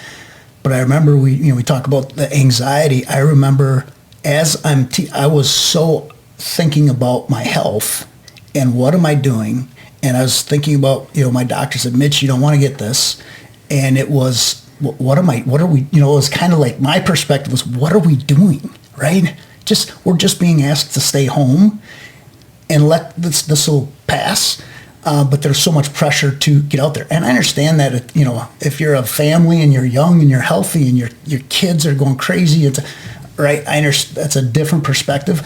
But I remember we talk about the anxiety. I remember as I was so thinking about my health and what am I doing. And I was thinking about, my doctor said, Mitch, you don't want to get this. And it was, what are we, it was kind of like my perspective was, what are we doing, right? We're just being asked to stay home and let this will pass. But there's so much pressure to get out there. And I understand that, if you're a family and you're young and you're healthy and your kids are going crazy, right? I understand that's a different perspective.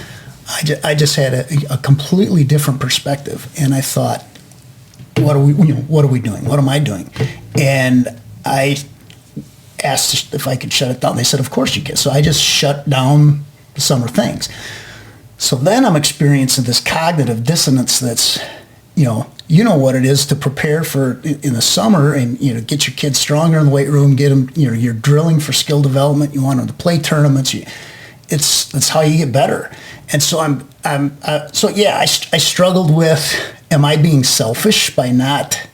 I just had a completely different perspective. And I thought, what are we doing? What am I doing? And I asked if I could shut it down. They said, of course you can. So I just shut down the summer things. So then I'm experiencing this cognitive dissonance that's, you know what it is to prepare for in the summer and, get your kids stronger in the weight room, get them, you're drilling for skill development. You want them to play tournaments. That's how you get better. And so I struggled with, am I being selfish by not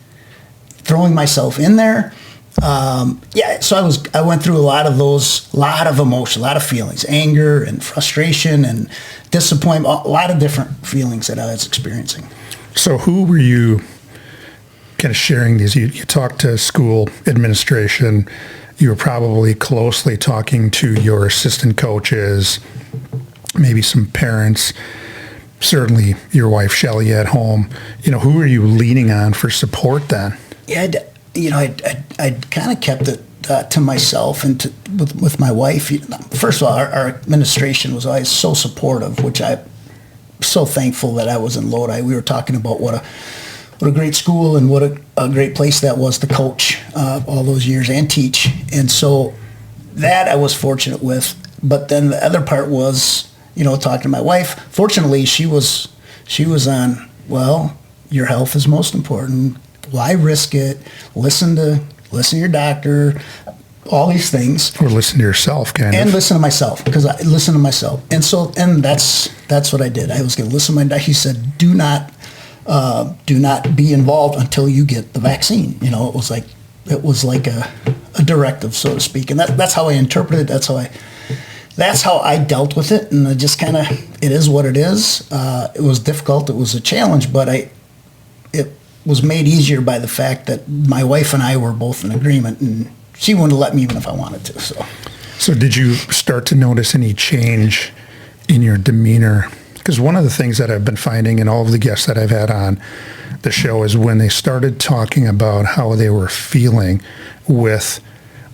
throwing myself in there? So I went through a lot of those, a lot of emotion, a lot of feelings, anger and frustration and disappointment, a lot of different feelings that I was experiencing. So who were you kind of sharing these? You talked to school administration. You were probably closely talking to your assistant coaches, maybe some parents, certainly your wife, Shelley, at home. Who are you leaning on for support then? Yeah, I kind of kept it to myself and with my wife. First of all, our administration was always so supportive, which I'm so thankful that I was in Lodi. We were talking about what a great school and what a great place that was to coach all those years and teach. And so that I was fortunate with. But then the other part was, talking to my wife. Fortunately, she was on, well, your health is most important. Why risk it? Listen to your doctor, all these things. Or listen to yourself, And listen to myself, because I listen to myself. And so, that's what I did. I was going to listen to my doctor. He said, do not be involved until you get the vaccine. It was like a directive, so to speak. And that's how I interpreted it. That's how I dealt with it. And I just kind of, it is what it is. It was difficult. It was a challenge, but it was made easier by the fact that my wife and I were both in agreement, and she wouldn't let me even if I wanted to. So did you start to notice any change in your demeanor? Because one of the things that I've been finding in all of the guests that I've had on the show is when they started talking about how they were feeling with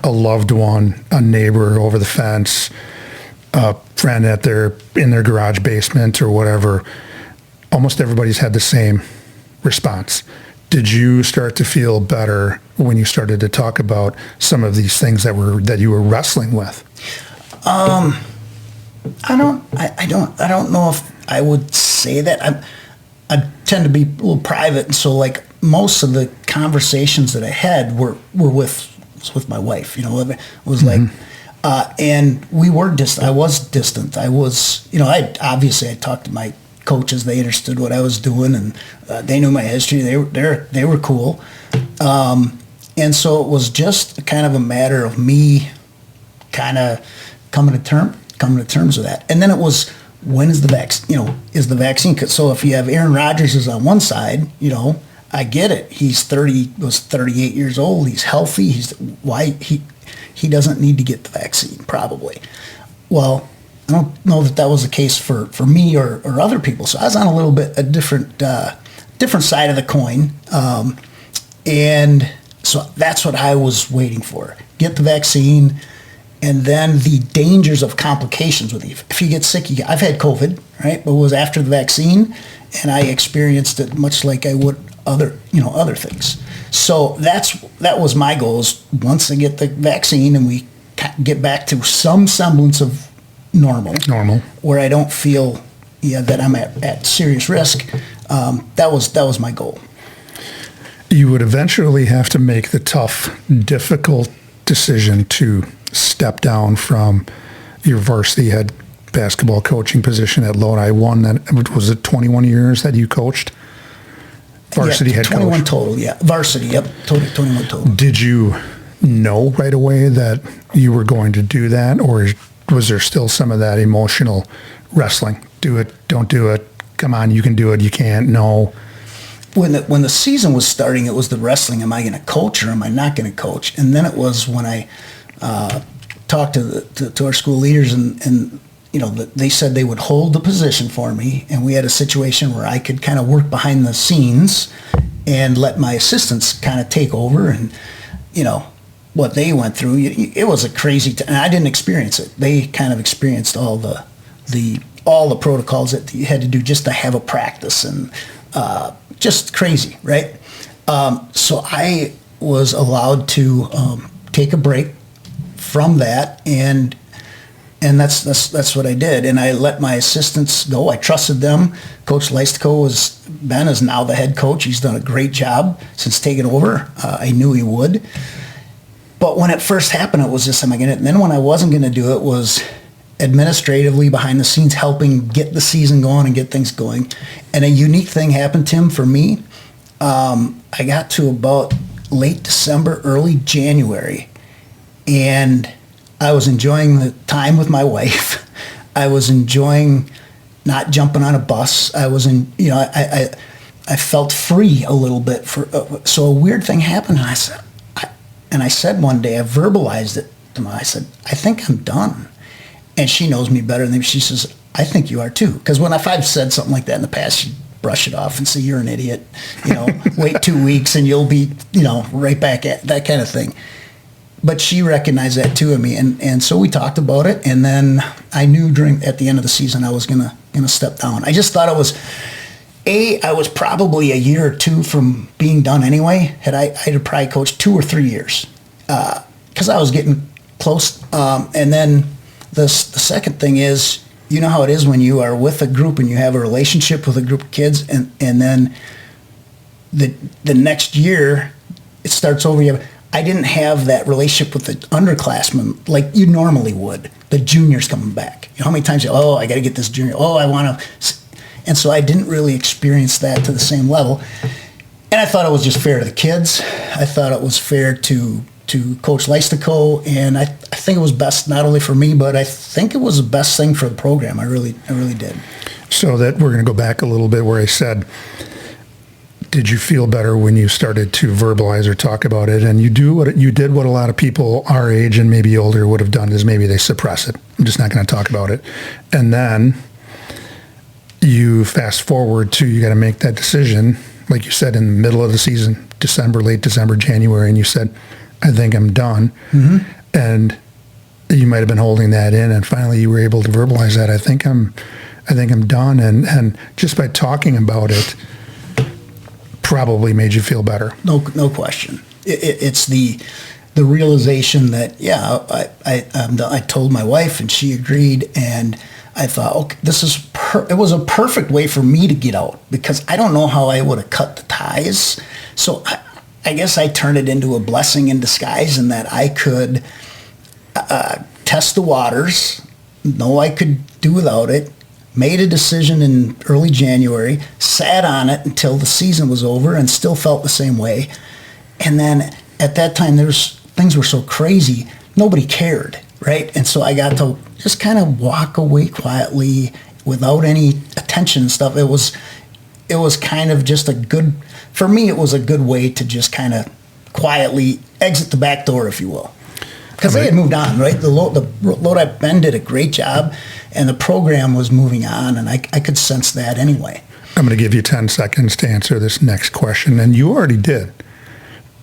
a loved one, a neighbor over the fence, a friend in their garage basement or whatever, almost everybody's had the same response. Did you start to feel better when you started to talk about some of these things that you were wrestling with? I don't know if I would say that. I tend to be a little private, and so like most of the conversations that I had were with my wife. It was like, and we were distant. I was distant. I was, I talked to my coaches. They understood what I was doing, and they knew my history. They were cool, and so it was just kind of a matter of me kind of coming to terms with that. And then it was, when is the vaccine? Is the vaccine? So if you have Aaron Rodgers is on one side, I get it. He's 38 years old. He's healthy. He doesn't need to get the vaccine probably. Well, I don't know that was the case for me or other people. So I was on a little bit a different side of the coin, and so that's what I was waiting for: get the vaccine, and then the dangers of complications with it. If you get sick, I've had COVID, right? But it was after the vaccine, and I experienced it much like I would other things. So that was my goal: is once I get the vaccine and we get back to some semblance of normal, where I don't feel that I'm at serious risk. That was my goal. You would eventually have to make the tough, difficult decision to step down from your varsity head basketball coaching position at Lodi. Was it 21 years that you coached? Varsity head coach? 21 total, yeah. Varsity, yep. 21 total. Did you know right away that you were going to do that, or was there still some of that emotional wrestling? Do it, don't do it, come on, you can do it, you can't, no. When the season was starting, it was the wrestling. Am I going to coach or am I not going to coach? And then it was when I talked to our school leaders, and they said they would hold the position for me, and we had a situation where I could kind of work behind the scenes and let my assistants kind of take over. And what they went through, it was a crazy and I didn't experience it. They kind of experienced all the protocols that you had to do just to have a practice, and just crazy, right? So I was allowed to take a break from that, and that's what I did. And I let my assistants go. I trusted them. Coach Leistko is now the head coach. He's done a great job since taking over. I knew he would. But when it first happened, it was just, am I going to? And then when I wasn't going to do it, was administratively behind the scenes helping get the season going and get things going. And a unique thing happened, Tim, for me. I got to about late December, early January, and I was enjoying the time with my wife. I was enjoying not jumping on a bus. I was in, you know, I felt free a little bit. So a weird thing happened, and I said one day, I verbalized it to my, I said, I think I'm done. And she knows me better than me. She says, I think you are too. Because if I've said something like that in the past, she'd brush it off and say, you're an idiot. You know, wait 2 weeks and you'll be, you know, right back at that kind of thing. But she recognized that too in me. And so we talked about it. And then I knew at the end of the season, I was gonna step down. I just thought it was, I was probably a year or two from being done anyway. I'd have probably coached 2 or 3 years. Because I was getting close. And then the second thing is, you know how it is when you are with a group and you have a relationship with a group of kids, and then the next year it starts over. I didn't have that relationship with the underclassmen like you normally would. The juniors coming back. You know how many times I got to get this junior. I want to, and so I didn't really experience that to the same level. And I thought it was just fair to the kids. I thought it was fair to Coach Leistico, and I think it was best not only for me, but I think it was the best thing for the program. I really did. So that we're going to go back a little bit where I said, did you feel better when you started to verbalize or talk about it? And you did what a lot of people our age and maybe older would have done, is maybe they suppress it. I'm just not going to talk about it. And then you fast forward to, you got to make that decision, like you said, in the middle of the season, late December, January, and you said, I think I'm done. Mm-hmm. And you might have been holding that in, and finally you were able to verbalize that. I think I'm done. And just by talking about it probably made you feel better. No question. It's the realization that, I told my wife and she agreed, and I thought, okay, it was a perfect way for me to get out, because I don't know how I would have cut the ties. So I guess I turned it into a blessing in disguise, in that I could test the waters, know I could do without it, made a decision in early January, sat on it until the season was over, and still felt the same way. And then at that time, things were so crazy, nobody cared, right? And so I got to just kind of walk away quietly without any attention and stuff. It was kind of just for me, it was a good way to just kind of quietly exit the back door, if you will. Because they had moved on, right? The Lodi Ben did a great job, and the program was moving on, and I could sense that anyway. I'm going to give you 10 seconds to answer this next question, and you already did.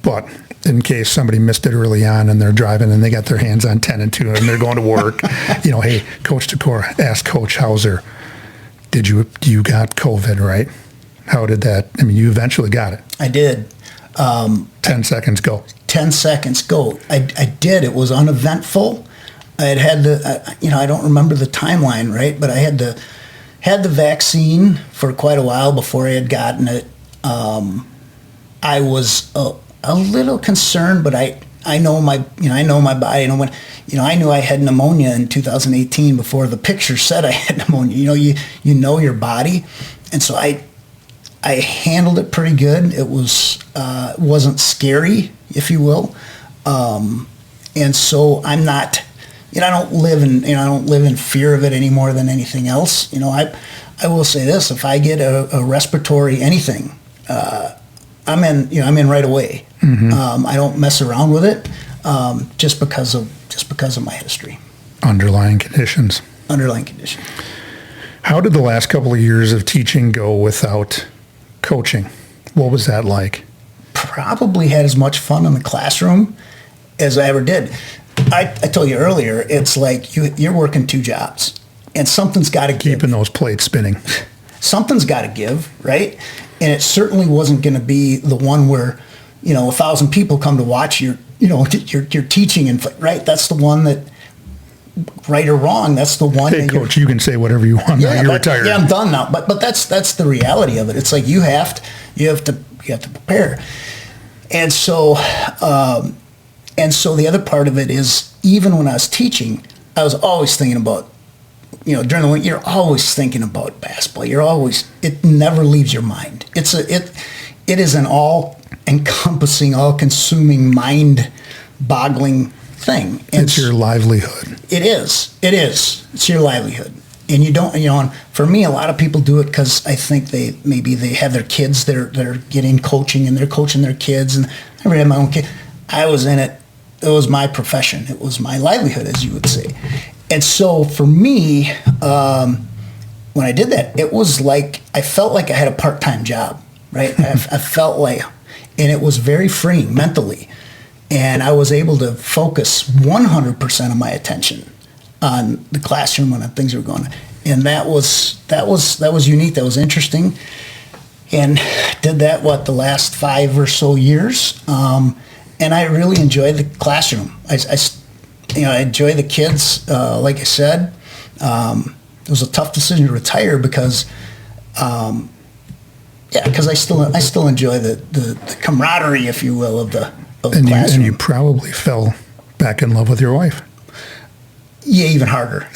But in case somebody missed it early on and they're driving and they got their hands on 10 and 2 and they're going to work, hey, Coach Takora, ask Coach Hauser, you got COVID, right? How did that, you eventually got it. I did. 10 seconds, go. 10 seconds, go. I did. It was uneventful. I had I don't remember the timeline, right? But I had the vaccine for quite a while before I had gotten it. I was a little concerned, but I know my body. I knew I had pneumonia in 2018 before the picture said I had pneumonia. You know your body, and so I handled it pretty good. It wasn't scary, if you will, and so I'm not. I don't live in fear of it any more than anything else. I will say this: if I get a respiratory anything, I'm in right away. Mm-hmm. I don't mess around with it, just because of my history. Underlying conditions. How did the last couple of years of teaching go without coaching? What was that like? Probably had as much fun in the classroom as I ever did. I told you earlier, it's like you're working 2 jobs, and something's got to give. Keeping those plates spinning. Something's got to give, right? And it certainly wasn't going to be the one where 1,000 people come to watch your teaching, and right. That's the one that, right or wrong, that's the one. Hey, Coach, you can say whatever you want. Yeah, you're retired. Yeah, I'm done now. But that's the reality of it. It's like you have to prepare, and so the other part of it is, even when I was teaching, I was always thinking about, during the winter, you're always thinking about basketball. It never leaves your mind. It is an all all-encompassing, all-consuming, mind-boggling thing. And it's your livelihood. It is. It's your livelihood. And you don't, and for me, a lot of people do it because I think they have their kids that are getting coaching and they're coaching their kids. And I never had my own kid. I was in it. It was my profession. It was my livelihood, as you would say. And so for me, when I did that, it was like, I felt like I had a part-time job, right? I felt like, and it was very freeing mentally. And I was able to focus 100% of my attention on the classroom and on things that were going on. And that was unique. That was interesting. And did that, the last 5 or so years. And I really enjoyed the classroom. I enjoy the kids. Like I said, it was a tough decision to retire because I still enjoy the camaraderie, if you will, of the classroom. And you probably fell back in love with your wife. Yeah, even harder.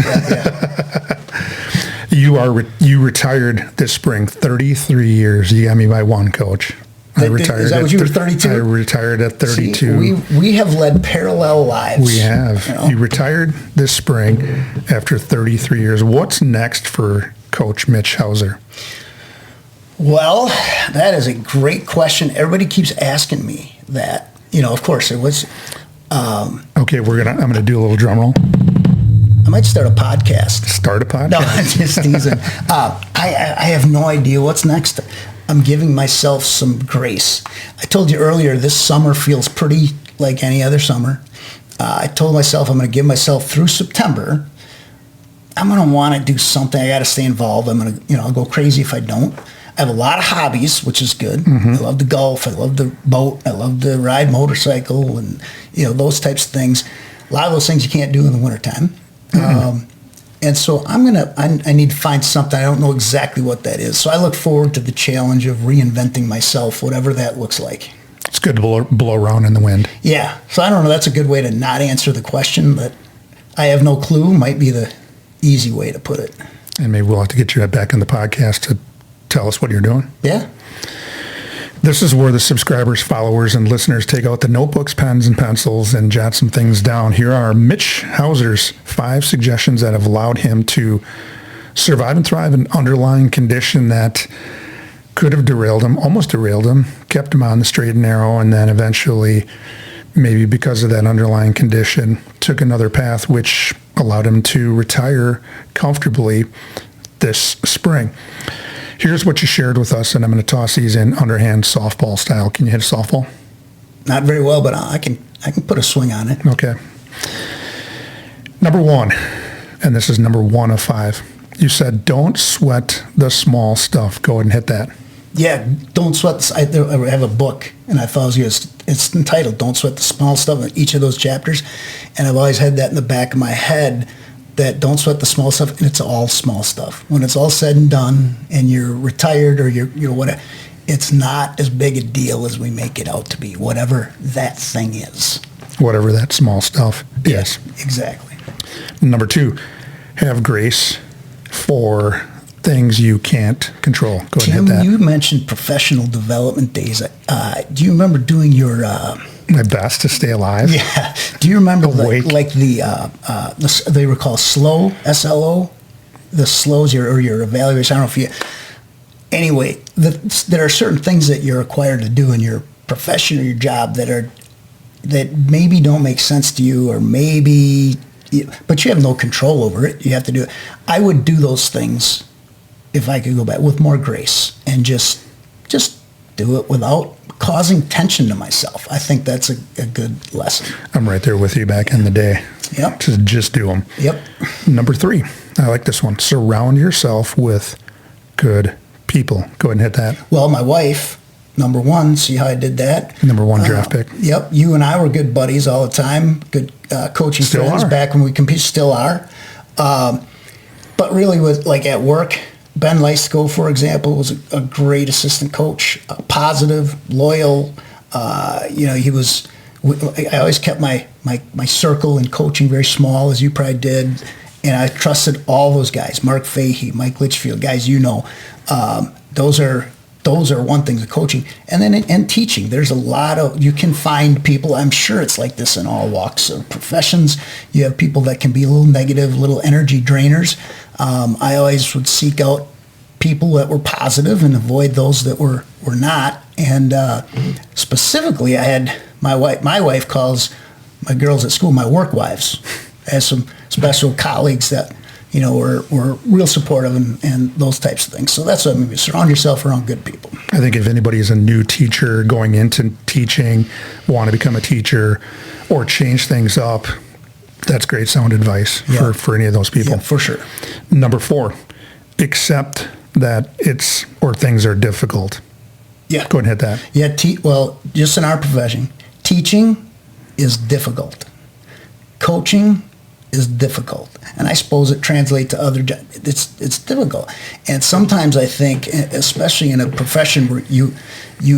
Yeah. You retired this spring, 33 years. You got me by one, Coach. I retired. Is that what you were, 32? I retired at 32. See, we have led parallel lives. We have. You retired this spring after 33 years. What's next for Coach Mitch Hauser? Well, that is a great question. Everybody keeps asking me that. Of course, it was. Okay, I'm gonna do a little drum roll. I might start a podcast. Start a podcast? No, I'm just teasing. I have no idea what's next. I'm giving myself some grace. I told you earlier, this summer feels pretty like any other summer. I told myself I'm going to give myself through September. I'm going to want to do something. I got to stay involved. I'm going to, I'll go crazy if I don't. I have a lot of hobbies, which is good. Mm-hmm. I love to golf. I love to boat. I love to ride motorcycle and, those types of things. A lot of those things you can't do in the wintertime. Mm-hmm. And so I need to find something. I don't know exactly what that is. So I look forward to the challenge of reinventing myself, whatever that looks like. It's good to blow around in the wind. Yeah. So I don't know. That's a good way to not answer the question, but I have no clue. Might be the easy way to put it. And maybe we'll have to get you back on the podcast to tell us what you're doing. Yeah. This is where the subscribers, followers, and listeners take out the notebooks, pens, and pencils and jot some things down. Here are Mitch Hauser's 5 suggestions that have allowed him to survive and thrive an underlying condition that could have almost derailed him, kept him on the straight and narrow, and then eventually, maybe because of that underlying condition, took another path which allowed him to retire comfortably this spring. Here's what you shared with us, and I'm going to toss these in underhand softball style. Can you hit a softball? Not very well, but I can put a swing on it. Okay. Number 1, and this is number 1 of 5. You said, don't sweat the small stuff. Go ahead and hit that. Yeah, don't sweat. I have a book, and I thought it was good. It's entitled "Don't Sweat the Small Stuff" in each of those chapters, and I've always had that in the back of my head. That don't sweat the small stuff, and it's all small stuff. When it's all said and done, and you're retired or you're whatever, it's not as big a deal as we make it out to be. Whatever that thing is. Whatever that small stuff is. Yes, exactly. Number 2, have grace for things you can't control. Go ahead and hit that. Tim, you mentioned professional development days. Do you remember doing your? My best to stay alive. Yeah. Do you remember they were called SLO, SLO, the SLOs or your evaluation? I don't know if you. Anyway, there are certain things that you're required to do in your profession or your job that maybe don't make sense to you, or maybe, but you have no control over it. You have to do it. I would do those things if I could go back with more grace and just do it without causing tension to myself. I think that's a good lesson. I'm right there with you back in the day. Yep. Just do them. Yep. Number 3, I like this one. Surround yourself with good people. Go ahead and hit that. Well, my wife, number 1, see how I did that? Number 1 draft pick. Yep. You and I were good buddies all the time. Good coaching still friends are. Back when we competed. Still are. But really with at work, Ben Leisco, for example, was a great assistant coach, positive, loyal. He was. I always kept my circle in coaching very small, as you probably did, and I trusted all those guys. Mark Fahey, Mike Litchfield, guys, those are those are one thing, the coaching. And then in teaching, there's a lot of, you can find people, I'm sure it's like this in all walks of professions. You have people that can be a little negative, little energy drainers. I always would seek out people that were positive and avoid those that were not. And specifically, I had my wife calls my girls at school my work wives. I had some special colleagues that, were real supportive and those types of things. So that's what I mean. Surround yourself around good people. I think if anybody is a new teacher going into teaching, want to become a teacher, or change things up, that's great sound advice for any of those people. Yeah, for sure. Number 4, accept that things are difficult. Yeah. Go ahead and hit that. Yeah. Well, just in our profession, teaching is difficult. Coaching is difficult. And I suppose it translates to other jobs. It's difficult. And sometimes I think, especially in a profession where you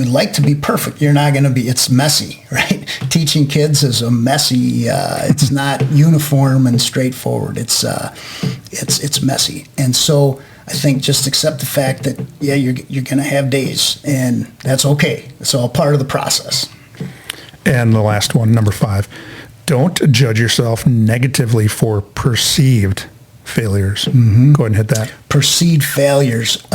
like to be perfect, you're not going to be, it's messy, right? Teaching kids is a messy, it's not uniform and straightforward. It's messy. And so I think just accept the fact that, you're going to have days, and that's okay. It's all part of the process. And the last one, number 5, don't judge yourself negatively for perceived failures. Mm-hmm. Go ahead and hit that. Perceived failures.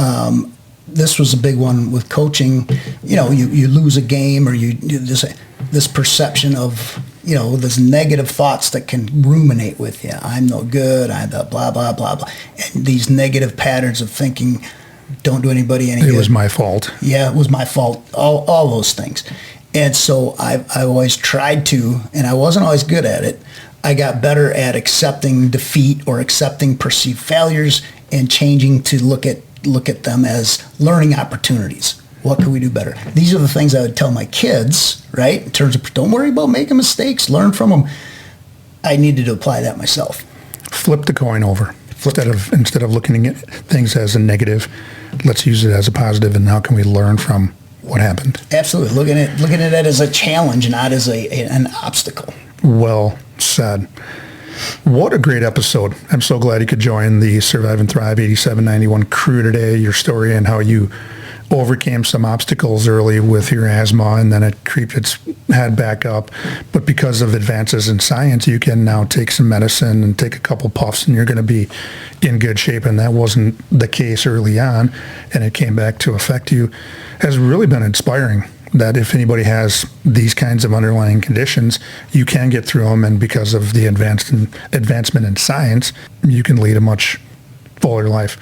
This was a big one with coaching. You lose a game, or you this perception of, this negative thoughts that can ruminate with you. I'm no good. I'm the blah, blah, blah, blah. And these negative patterns of thinking don't do anybody any good. It was my fault. Yeah, it was my fault. All those things. And so I always tried to, and I wasn't always good at it. I got better at accepting defeat or accepting perceived failures and changing to look at them as learning opportunities. What can we do better? These are the things I would tell my kids, right? In terms of, don't worry about making mistakes, learn from them. I needed to apply that myself. Flip the coin over. Instead of looking at things as a negative, let's use it as a positive, and how can we learn from what happened? Absolutely. Looking at it as a challenge, not as an obstacle. Well said. What a great episode. I'm so glad you could join the Survive and Thrive 8791 crew today. Your story and how you overcame some obstacles early with your asthma, and then it creeped its head back up. But because of advances in science, you can now take some medicine and take a couple puffs, and you're going to be in good shape. And that wasn't the case early on, and it came back to affect you. Has really been inspiring that if anybody has these kinds of underlying conditions, you can get through them. And because of the advancement in science, you can lead a much fuller life.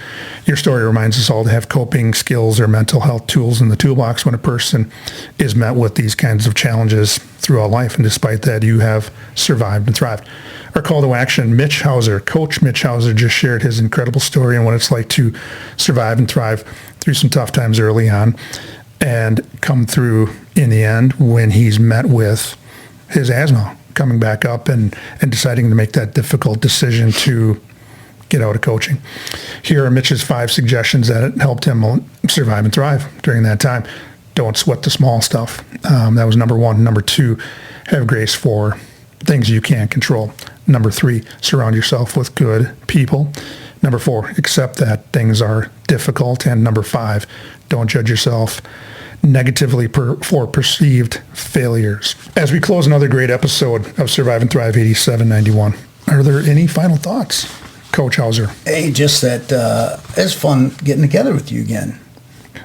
Your story reminds us all to have coping skills or mental health tools in the toolbox when a person is met with these kinds of challenges throughout life. And despite that, you have survived and thrived. Our call to action, Mitch Hauser, Coach Mitch Hauser, just shared his incredible story on what it's like to survive and thrive through some tough times early on and come through in the end when he's met with his asthma coming back up and deciding to make that difficult decision to get out of coaching. Here are Mitch's 5 suggestions that helped him survive and thrive during that time. Don't sweat the small stuff. That was number 1. Number 2, have grace for things you can't control. Number 3, surround yourself with good people. Number 4, accept that things are difficult. And number 5, don't judge yourself negatively for perceived failures. As we close another great episode of Survive and Thrive 8791, are there any final thoughts, Coach Hauser? Hey, just that it's fun getting together with you again.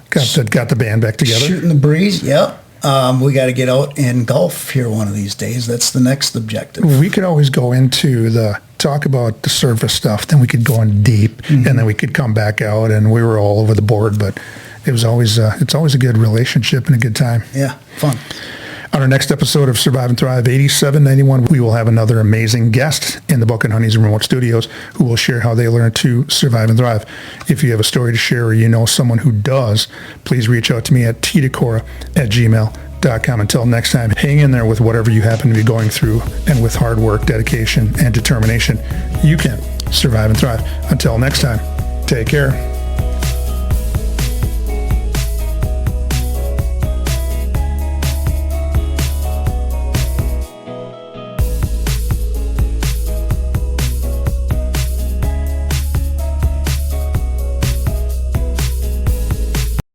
Got the band back together? Shooting the breeze, yep. We got to get out and golf here one of these days. That's the next objective. We could always go into talk about the surface stuff, then we could go in deep, and then we could come back out, and we were all over the board, but it's always a good relationship and a good time. Yeah, fun. On our next episode of Survive and Thrive 8791, we will have another amazing guest in the Buck and Honey's remote studios who will share how they learn to survive and thrive. If you have a story to share or you know someone who does, please reach out to me at tdecora@gmail.com. Until next time, hang in there with whatever you happen to be going through, and with hard work, dedication, and determination, you can survive and thrive. Until next time, take care.